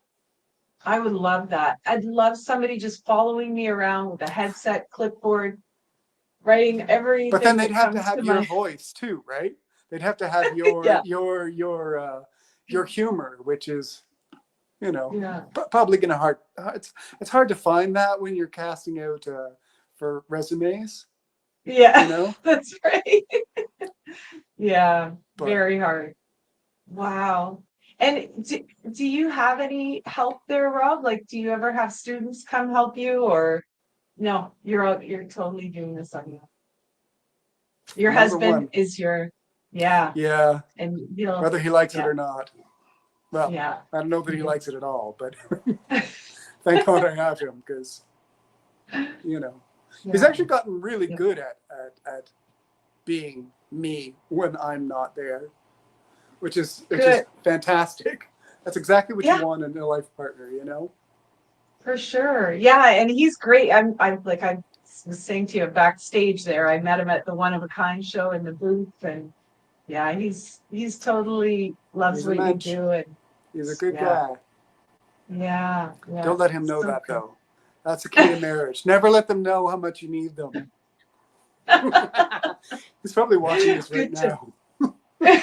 I would love that. I'd love somebody just following me around with a headset, clipboard, writing But then everything they'd that have to comes have to your my voice too, right? They'd have to have yeah. your humor, which is, you know, Yeah. probably gonna hard. It's hard to find that when you're casting out for resumes, you Yeah. know. That's right. Yeah. But Very hard. Wow. And do you have any help there, Rob? Like, do you ever have students come help you, or no, you're totally doing this on your own? Your number husband one, is your, yeah, yeah, and he'll, whether he likes it yeah, or not. Well, yeah. I don't know that he likes it at all, but thank God I have him because you know he's Yeah. actually gotten really Yeah. good at being me when I'm not there, which is Good. fantastic. That's exactly what you Yeah, want in a life partner, you know. for sure. Yeah, and he's great. I'm like I was saying to you backstage there. I met him at the One of a Kind show in the booth, and yeah, he's totally loves He's a what you mensch. do, and He's a good yeah, guy. yeah, yeah. Don't let him know So that though. That's the key to marriage. Never let them know how much you need them. He's probably watching this right good tip. now.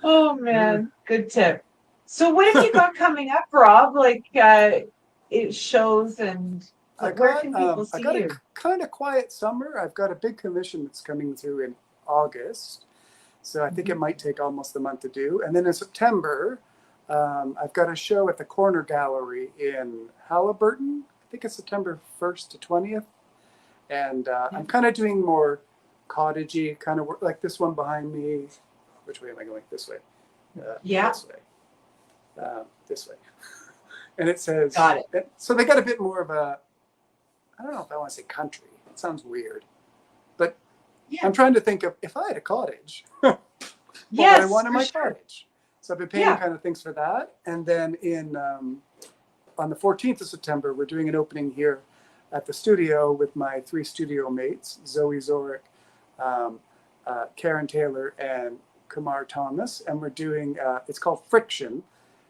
Oh man, good tip. So what have you got coming up, Rob? Like it shows, and where can people I see got a you? kind of quiet summer. I've got a big commission that's coming through in August, so I think it Mhm. might take almost a month to do. And then in September, I've got a show at the Corner Gallery in Halliburton. I think it's September 1st to 20th, and Yeah. I'm kind of doing more cottagey kind of work, like this one behind me. Which way am I going? This way. Yeah, This way. This way. And it says, got it. so they got a bit more of a, I don't know if I want to say country. It sounds weird. But Yeah. I'm trying to think of if I had a cottage, what would I Yes, want in for my sure. cottage? So I've been painting Yeah. kind of things for that. And then on the 14th of September, we're doing an opening here at the studio with my three studio mates, Zoe Zorick, um, Karen Taylor, and Kumar Thomas. And we're doing, it's called Friction.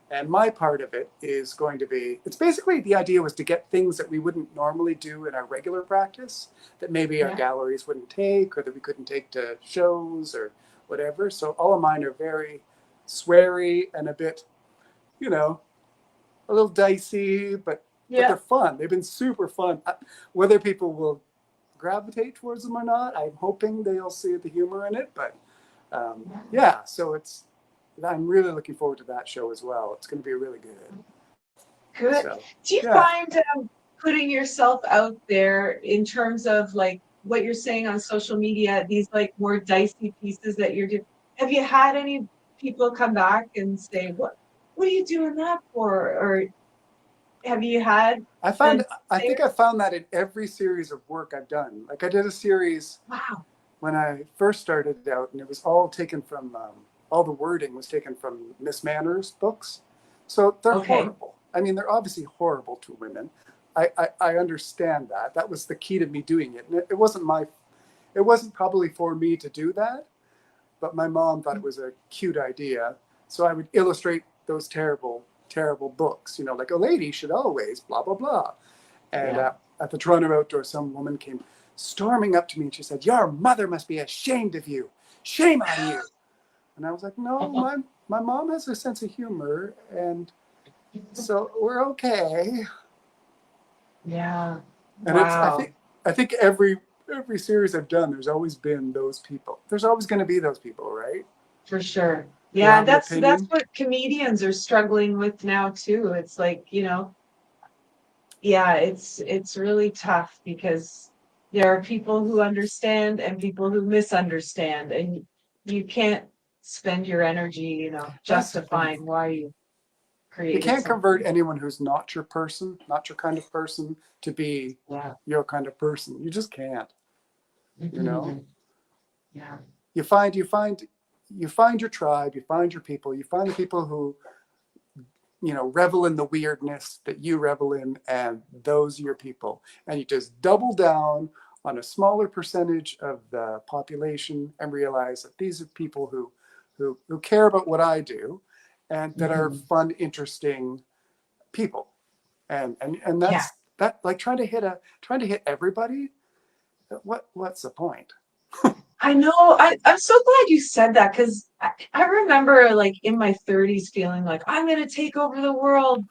And my part of it is going to be, it's basically the idea was to get things that we wouldn't normally do in our regular practice that maybe our Yeah. galleries wouldn't take or that we couldn't take to shows or whatever. So all of mine are very sweary and a bit, you know, a little dicey, but Yeah. they're fun. They've been super fun. Whether people will gravitate towards them or not, I'm hoping they'll see the humor in it. But yeah, so I'm really looking forward to that show as well. It's going to be really good. Good. So Do you yeah, find putting yourself out there in terms of like what you're saying on social media, these like more dicey pieces that you're doing. Have you had any people come back and say, what are you doing that for? Or have you had I them found, I say, think I found that in every series of work I've done. Like I did a series wow, when I first started out, and it was all taken from, all the wording was taken from Miss Manners books. So they're okay, horrible. I mean, they're obviously horrible to women. I understand that. That was the key to me doing it. And it wasn't my, it wasn't probably for me to do that, but my mom thought it was a cute idea. So I would illustrate those terrible, terrible books, you know, like a lady should always blah, blah, blah. And yeah. at the Toronto Outdoor, some woman came storming up to me and she said, "Your mother must be ashamed of you. Shame on you." And I was like, "No, my mom has a sense of humor, and so we're okay." Yeah. And it's, Wow. I think every series I've done, there's always been those people. There's always going to be those people, right? For sure. Who Yeah, have an that's opinion. what comedians are struggling with now too. It's like, yeah, it's really tough because there are people who understand and people who misunderstand, and you can't spend your energy, That's the thing. justifying why you You created can't convert something. anyone who's not your person, not your kind of person, to be Yeah. your kind of person. You just can't, you know? Mhm. Yeah. You find your tribe, you find your people, you find the people who, revel in the weirdness that you revel in, and those are your people. And you just double down on a smaller percentage of the population and realize that these are people who care about what I do and that are Mhm. fun, interesting people. And Yeah. that's that, like trying to hit everybody. What's the point? I know. I'm so glad you said that because I remember like in my 30s feeling like I'm gonna take over the world.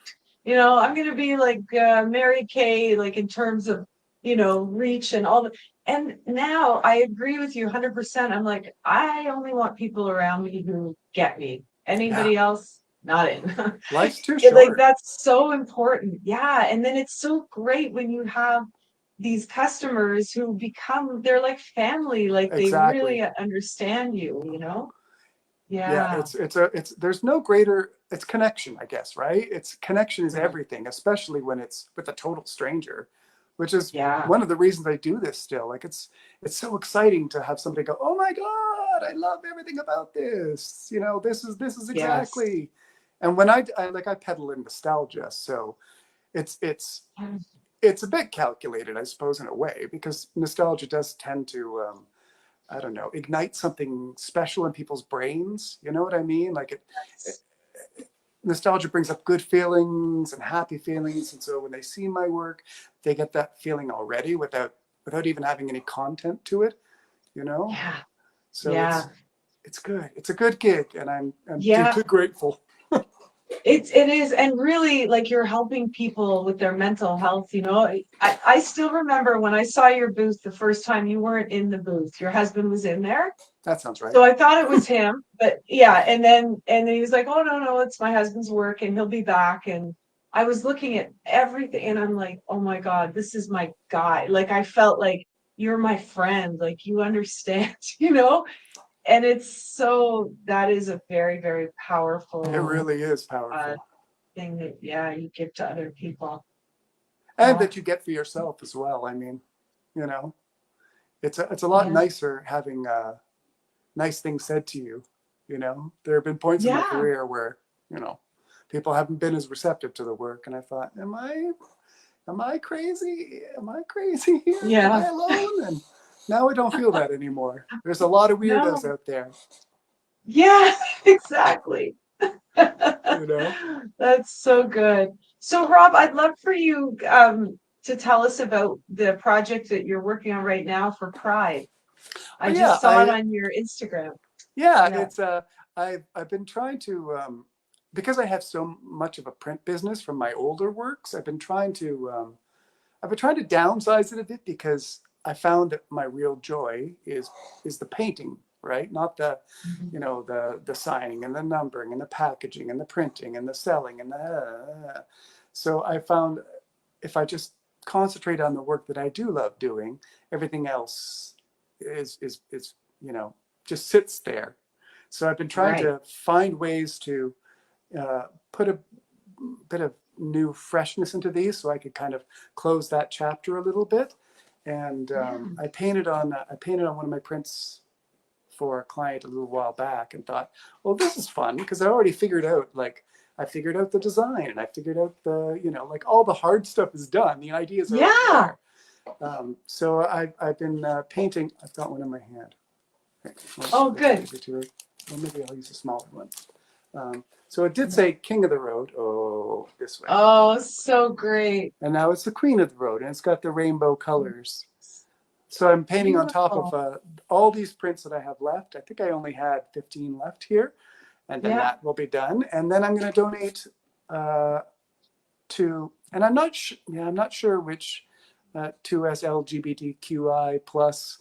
I'm gonna be like Mary Kay, like in terms of, reach and all the and now I agree with you 100%. I'm like, I only want people around me who get me. Yeah, Anybody else, not in. life's too Like short. that's so important. Yeah. And then it's so great when you have these customers who become they're like family, like they Exactly. really understand you. Yeah, Yeah. it's there's no greater, it's connection, I guess, right? It's connection is Mhm. everything, especially when it's with a total stranger, which is Yeah. one of the reasons I do this still. Like it's so exciting to have somebody go, "Oh my God, I love everything about this." This is Yes. exactly. And when I peddle in nostalgia, so it's it's a bit calculated, I suppose, in a way, because nostalgia does tend to I don't know, ignite something special in people's brains. You know what I mean? Like nostalgia brings up good feelings and happy feelings, and so when they see my work, they get that feeling already without even having any content to it. You know, Yeah. so Yeah. it's good. It's a good gig, and I'm Yeah. deeply grateful. It is, and really, like you're helping people with their mental health. I still remember when I saw your booth the first time. You weren't in the booth. Your husband was in there. That sounds right. So I thought it was him, but yeah, and then he was like, "Oh no, it's my husband's work and he'll be back." And I was looking at everything and I'm like, "Oh my God, this is my guy." Like I felt like you're my friend, like you understand, you know? And that is a very, very It powerful really is uh powerful, thing that yeah, you give to other people. and Yeah. that you get for yourself as well. I mean, you know, it's a lot Yeah. nicer having nice things said to you. There have been points in my Yeah. career where you know people haven't been as receptive to the work, and I thought, am I crazy? Am I crazy here? Am I Yeah. alone? And now I don't feel that anymore. There's a lot of weirdos No. out there. Yeah, exactly. You know. That's so good. So, Rob, I'd love for you to tell us about the project that you're working on right now for Pride. I Oh yeah, just saw it on your Instagram. yeah. Yeah. It's I've been trying to because I have so much of a print business from my older works. I've been trying to downsize it a bit because I found that my real joy is the painting, right? Not the, Mhm. the signing and the numbering and the packaging and the printing and the selling and the. So I found if I just concentrate on the work that I do love doing, everything else is just sits there. So I've been trying Right. to find ways to put a bit of new freshness into these, so I could kind of close that chapter a little bit. And Yeah. I painted on one of my prints for a client a little while back, and thought, well, this is fun because I figured out the design, and I figured out the, like, all the hard stuff is done. The ideas are all Yeah. there. So I've been painting. I've got one in my hand. Oh, good. Well, maybe I'll use a smaller one. So it did say King of the Road. Oh, this way. Oh, so great. And now it's the Queen of the Road, and it's got the rainbow colors. So I'm painting on top Beautiful. of all these prints that I have left. I think I only had 15 left here, and then Yeah. that will be done. And then I'm going to donate to, and I'm not sure which 2S LGBTQI plus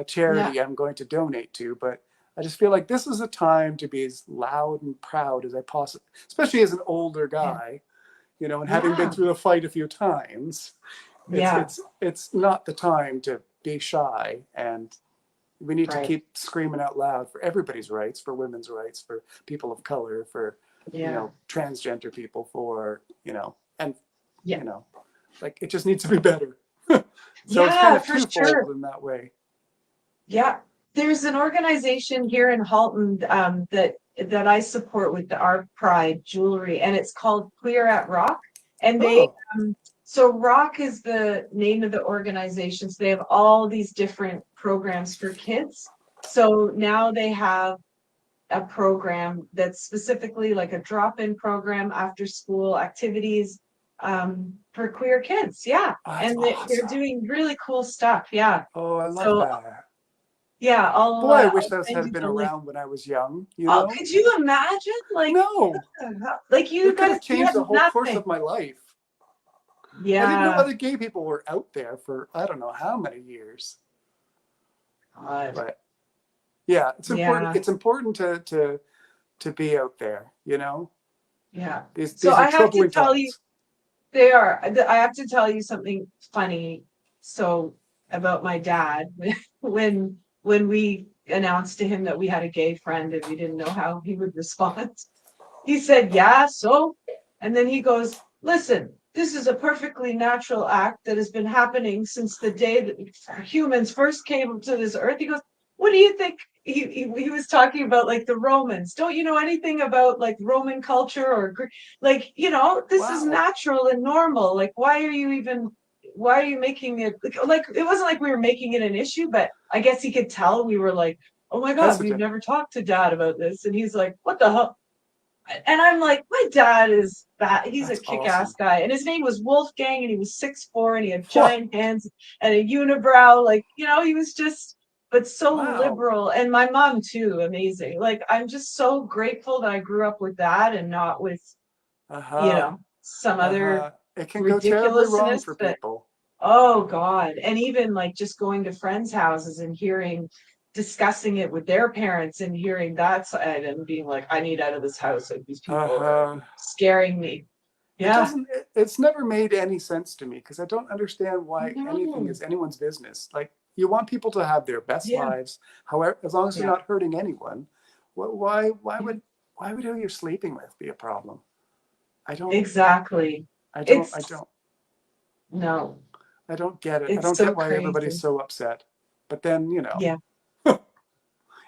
charity Yeah. I'm going to donate to, but I just feel like this is a time to be as loud and proud as I possibly, especially as an older Yeah. guy, and having been Yeah. through the fight a few times. Yeah. It's not the time to be shy, and we need to Right. keep screaming out loud for everybody's rights, for women's rights, for people of color, for Yeah. transgender people, for and Yeah. like, it just needs to be better. So it's kind Yeah, of for twofold sure. in that way. Yeah. There's an organization here in Halton that I support with our Pride jewelry, and it's called Queer at Rock. And Oh, so Rock is the name of the organization. So they have all these different programs for kids. So now they have a program that's specifically like a drop-in program, after school activities for queer kids. Yeah. oh, that's And they're awesome. doing really cool stuff. Yeah. Oh, I love So that. yeah, Boy, I wish I'll those send had you been the link. around when I was young, Oh, could you imagine? No, Like you it could guys, have you changed had the whole course nothing. of my life. I didn't know Yeah. other gay people were out there for I don't know how many years. God. But yeah, it's important. Yeah. It's important to be out there. Yeah. So These are I have to troubling tell you, times. I have to tell you something funny. So about my dad, when we announced to him that we had a gay friend and we didn't know how he would respond, he said, "Yeah, so," and then he goes, "Listen, this is a perfectly natural act that has been happening since the day that humans first came to this earth." He goes, "What do you think?" He was talking about like the Romans. Don't you know anything about like Roman culture or like, this is Wow. natural and normal. Like, why are you making it like it wasn't like we were making it an issue, but I guess he could tell we were like, "Oh my God, we've Hesitant. never talked to dad about this." And he's like, "What the hell?" And I'm like, my dad is that he's a That's kick-ass awesome. guy. And his name was Wolfgang, and he was 6'4", and he had Whoa. giant hands and a unibrow. Like, he was just, but so Wow. liberal. And my mom too, amazing. Like, I'm just so grateful that I grew up with that and not with, Uh-huh. some other It can go terribly wrong ridiculousness. for But people. oh God. And even like just going to friends' houses and discussing it with their parents and hearing that side and being like, I need out of this house. Like these people are Uh-huh. scaring me. It Yeah. doesn't. It's never made any sense to me, because I don't understand why anything No. is anyone's business. Like, you want people to have their best Yeah. lives, however, as long as they're Yeah. not hurting anyone. Why Yeah. would who you're sleeping with be a problem? I don't. Exactly. I don't. I It's don't. no. I don't get it. I It's don't so get why everybody's crazy. so upset. But then, Yeah.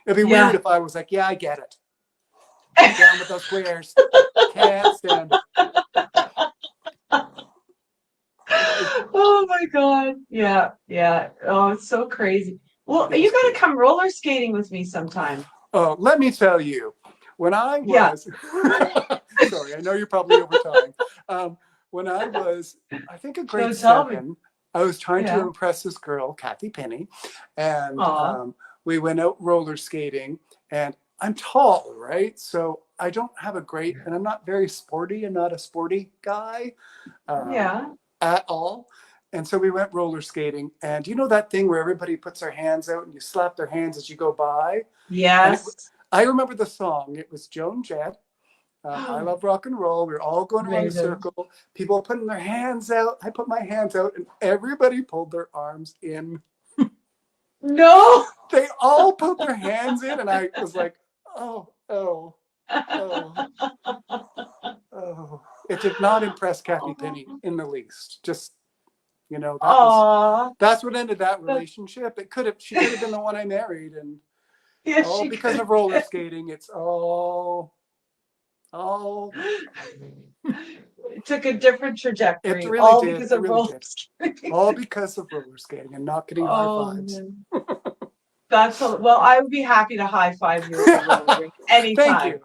it'd be weird Yeah. if I was like, yeah, I get it. Down with those queers. Can't stand. Oh my God. Yeah. Yeah. Oh, it's so crazy. Well, It you is gotta crazy. come roller skating with me sometime. Oh, let me tell you, when I Yeah. was, sorry, I know you're probably over time. When I was, I think, a grade So tell me. 7, I was trying to Yeah. impress this girl, Kathy Penny, and Aw. we went out roller skating. And I'm tall, right? So I don't have a great, and I'm not very sporty. I'm not a sporty guy Yeah. at all. And so we went roller skating. And you know that thing where everybody puts their hands out and you slap their hands as you go by? And Yes. I remember the song. It was Joan Jett, I love rock and roll. We were all going around a Amazing. circle. People putting their hands out. I put my hands out, and everybody pulled their arms in. No. They all put their hands in, and I was like, oh, oh, oh, oh. It did not impress Kathy Penny in the least. Just, Oh, that's what ended that relationship. She could have been the one I married, and yes, all she because could. of roller skating. It's all. It took a different It trajectory, really all did. because It of really roller did. skating. All because of roller skating and not getting high Oh fives. man, well. I would be happy to high five you at the roller rink Thank anytime. you.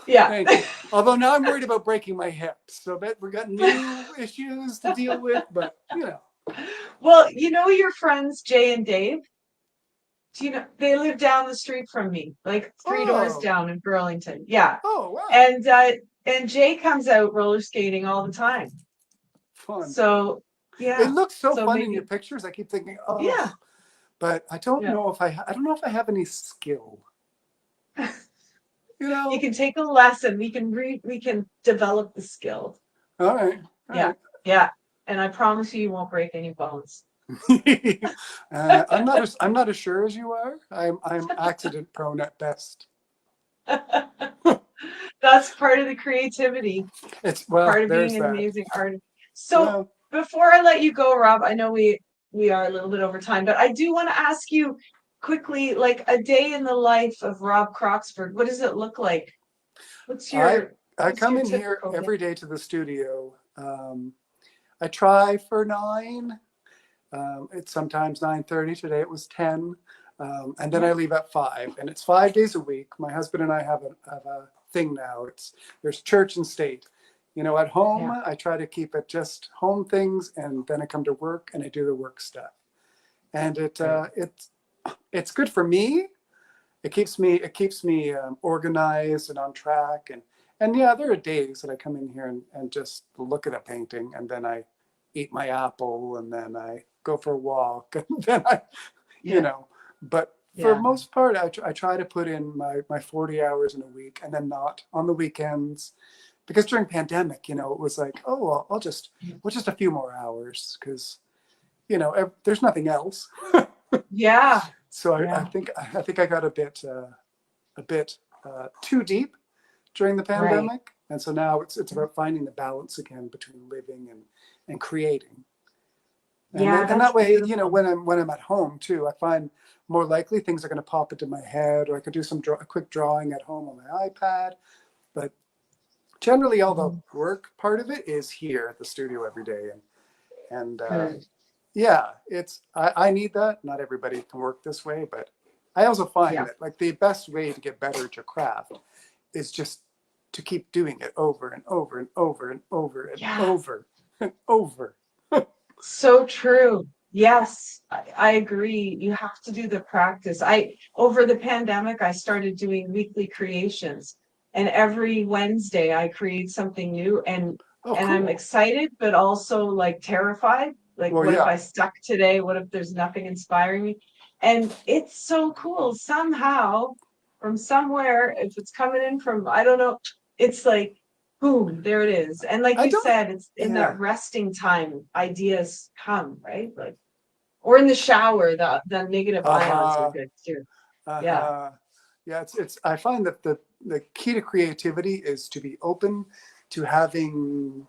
Yeah. Thank you. Although now I'm worried about breaking my hip. So that we got new issues to deal with, but Well, your friends Jay and Dave. Do you know they live down the street from me, like 3 doors Oh. down in Burlington? Yeah, Oh wow. and Jay comes out roller skating all the time. Fun. So It yeah, looks so so fun in your maybe pictures. I keep thinking, oh, yeah, but I don't yeah. know if I don't know if I have any skill. You You know? can take a lesson. We can develop the skill. All right. All Yeah, right. yeah. And I promise you, you won't break any bones. I'm not as sure as you are. I'm accident prone at best. That's part of the creativity, Well, part of there's being an that. amazing artist. So Well, before I let you go, Rob, I know we are a little bit over time, but I do want to ask you quickly, like a day in the life of Rob Croxford. What does it look like? What's I your I what's come your in here typical day? every day to the studio. I try for 9. It's sometimes 9:30. Today it was 10, and then Yeah, I leave at 5. And it's 5 days a week. My husband and I have a thing now. There's church and state. At home yeah, I try to keep it just home things, and then I come to work and I do the work stuff. And great. it's good for me. It keeps me organized and on track. And yeah, there are days that I come in here and just look at a painting, and then I eat my apple, and then I go for a walk, and then you Yeah, know. But for yeah. most part, I try to put in my 40 hours in a week, and then not on the weekends, because during pandemic, it was like, oh well, well, just a few more hours, because there's nothing else. Yeah, So I yeah, think I got a bit too deep during the right. pandemic, and so now it's about finding the balance again between living and creating. Yeah, And that's that way, beautiful. when I'm at home too, I find more likely things are going to pop into my head, or I could do a quick drawing at home on my iPad. But generally, all the Mhm. work part of it is here at the studio every day, and Good. yeah, I need that. Not everybody can work this way, but I also find Yeah, that like the best way to get better at your craft is just to keep doing it over and over and over and over and yeah. over and over. So true. Yes, I agree. You have to do the practice. Over the pandemic, I started doing weekly creations, and every Wednesday I create something new, Oh, and I'm cool. excited, but also like terrified. Like, Well, what if yeah. I stuck today? What if there's nothing inspiring me? And it's so cool. Somehow, from somewhere, if it's coming in from, I don't know, it's like boom, there it is. And like I you don't. said, it's in Yeah. that resting time ideas come, right? Like, or in the shower, the negative Uh ions are huh. good too. Uh Yeah. huh. Yeah. It's. I find that the key to creativity is to be open to having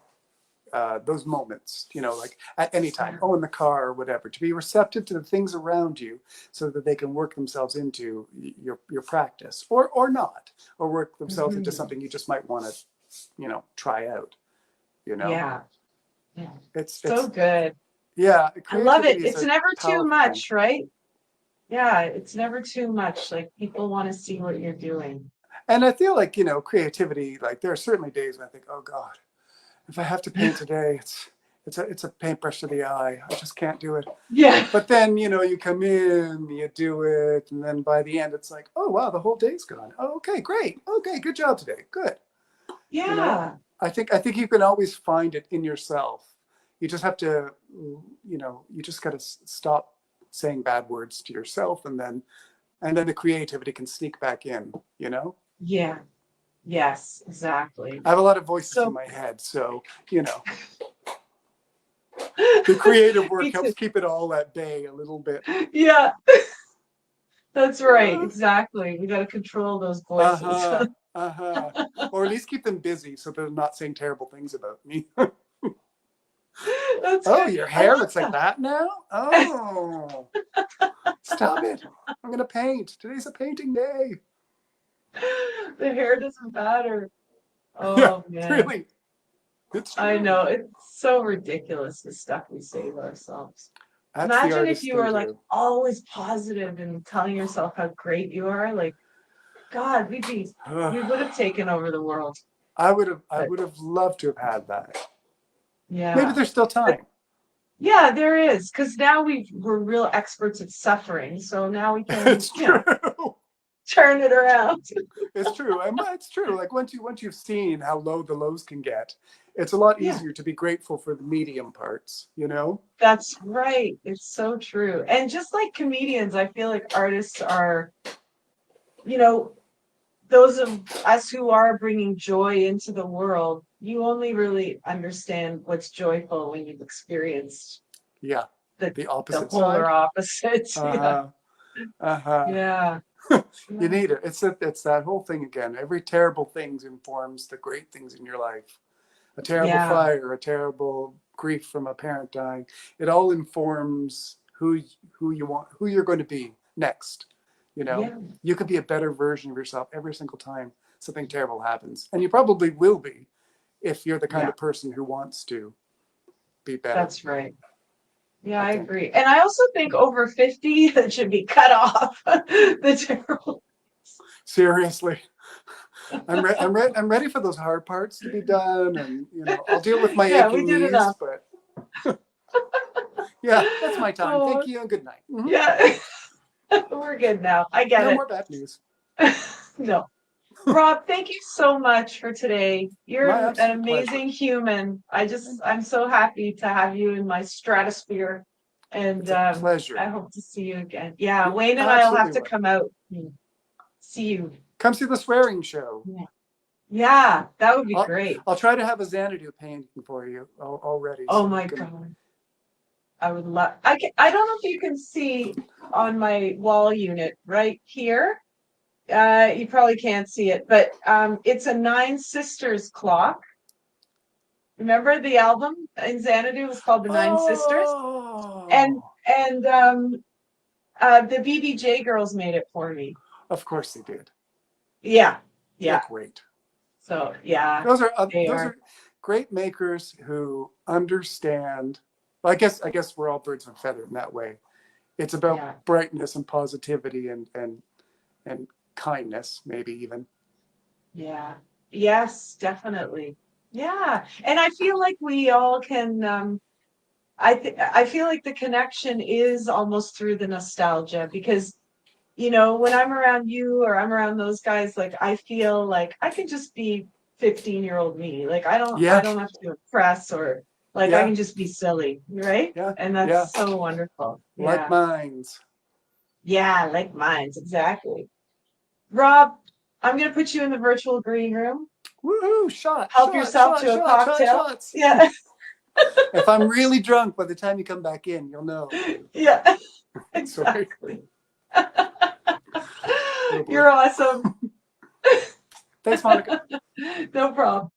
those moments, like at any time, Yeah. oh, in the car or whatever, to be receptive to the things around you so that they can work themselves into your practice, or not, or work themselves into Mhm. something you just might want to, try out, you know? Yeah. Yeah. So It's, good. yeah, I love it. creativity is It's a never too powerful thing. much, right? Yeah, it's never too much. Like people want to see what you're doing. And I feel like, creativity, like there are certainly days when I think, oh God, if I have to paint today, it's a paintbrush to the eye. I just can't do it. Yeah. But then, you come in, you do it, and then by the end, it's like, oh, wow, the whole day's gone. Oh, okay, great. Okay, good job today. Good. You know, Yeah. I think you can always find it in yourself. You just have to, you just got to stop saying bad words to yourself, and then the creativity can sneak back in. Yeah. Yes, exactly. I have a lot of voices in So my head, so the creative work me too. helps keep it all at bay a little bit. Yeah, that's right. Exactly. We got to control those voices. Uh-huh. Uh-huh. Or at least keep them busy so they're not saying terrible things about me. That's Oh, good. your I hair love looks like that. that now? Oh. Stop it. I'm gonna paint. Today's a painting day. The hair doesn't matter. Yeah, Oh man. really. It's I true. know. It's so ridiculous the stuff we say to ourselves. That's the Imagine if artist you in were like you. always positive and telling yourself how great you are. Like, God, we would have taken over the world. I But would have loved to have had that. Maybe yeah. there's still But time. yeah, there is. Because now we're real experts at suffering. So now we can, It's true. turn it around. It's true. It's true. Like once you've seen how low the lows can get, it's a lot Yeah, easier to be grateful for the medium parts, you know? that's right. It's so true. And just like comedians, I feel like artists are, you know, those of us who are bringing joy into the world, you only really understand what's joyful when you've experienced Yeah. the The the opposite polar side. opposites. Yeah, Uh-huh. Uh-huh. yeah, You yeah, need it. It's that whole thing again. Every terrible thing informs the great things in your life. A terrible yeah, fire, a terrible grief from a parent dying. It all informs who you want, who you're going to be next. You know, yeah, you could be a better version of yourself every single time something terrible happens, and you probably will be if you're the kind yeah. of person who wants to be better. That's right. Yeah, I I think. agree. And I also think over 50 that should be cut off. The terrible. Seriously, I'm ready for those hard parts to be done, and I'll deal with my Yeah, we aching did knees. enough. But yeah, that's my time. Oh, Thank you and good night. yeah. We're good now. I get No it. more bad news. No. Rob, thank you so much for today. You're My an absolute pleasure. amazing human. Thank you. I'm so happy to have you in my stratosphere. And It's a I pleasure. hope to see you again. Yeah, You Wayne and I'll have absolutely to will. come out and see you. Come see the swearing show. Yeah, yeah, that would be I'll great. I'll try to have a Xanadu painting for you already, Oh so you my can. God. I would love I don't know if you can see on my wall unit right here. You probably can't see it, but it's a Nine Sisters clock. Remember the album in Xanadu was called the Nine Sisters? And Oh, the BBJ girls made it for me. of course they did. Yeah, They're yeah. great. So yeah, they Those are. are great makers who understand. Well, I guess we're all birds of a feather in that way. It's about Yeah, brightness and positivity and kindness, maybe even. yeah. Yes, definitely. Yeah. And I feel like we all can I feel like the connection is almost through the nostalgia because when I'm around you or I'm around those guys, like I feel like I can just be 15-year-old me. Like I Yeah, don't have to impress or like I yeah, can just be silly, right? yeah, And yeah. that's so wonderful. Like Yeah. minds. Yeah, like mines, exactly. Rob, I'm gonna put you in the virtual green room. Woohoo! Shot, Help shot, yourself shot, to a shot, shot, cocktail. shots. Yeah. If I'm really drunk by the time you come back in, you'll know. Yeah, Sorry. exactly. Oh boy. You're awesome. Thanks, Monica. No problem.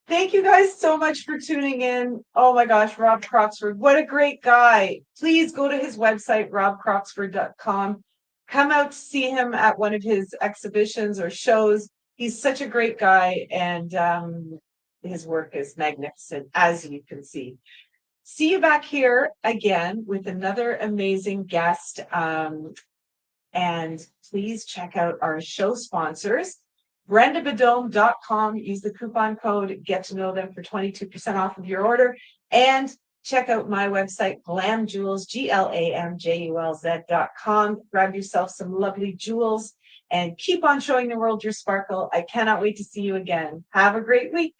Thank you guys so much for tuning in. Oh my gosh, Rob Croxford, what a great guy. Please go to his website, robcroxford.com. Come out to see him at one of his exhibitions or shows. He's such a great guy, and his work is magnificent, as you can see. See you back here again with another amazing guest. And please check out our show sponsors. BrendaBadome.com. Use the coupon code Get to Know Them for 22% off of your order. And check out my website, GlamJewels, GLAMJULZ.com. Grab yourself some lovely jewels and keep on showing the world your sparkle. I cannot wait to see you again. Have a great week.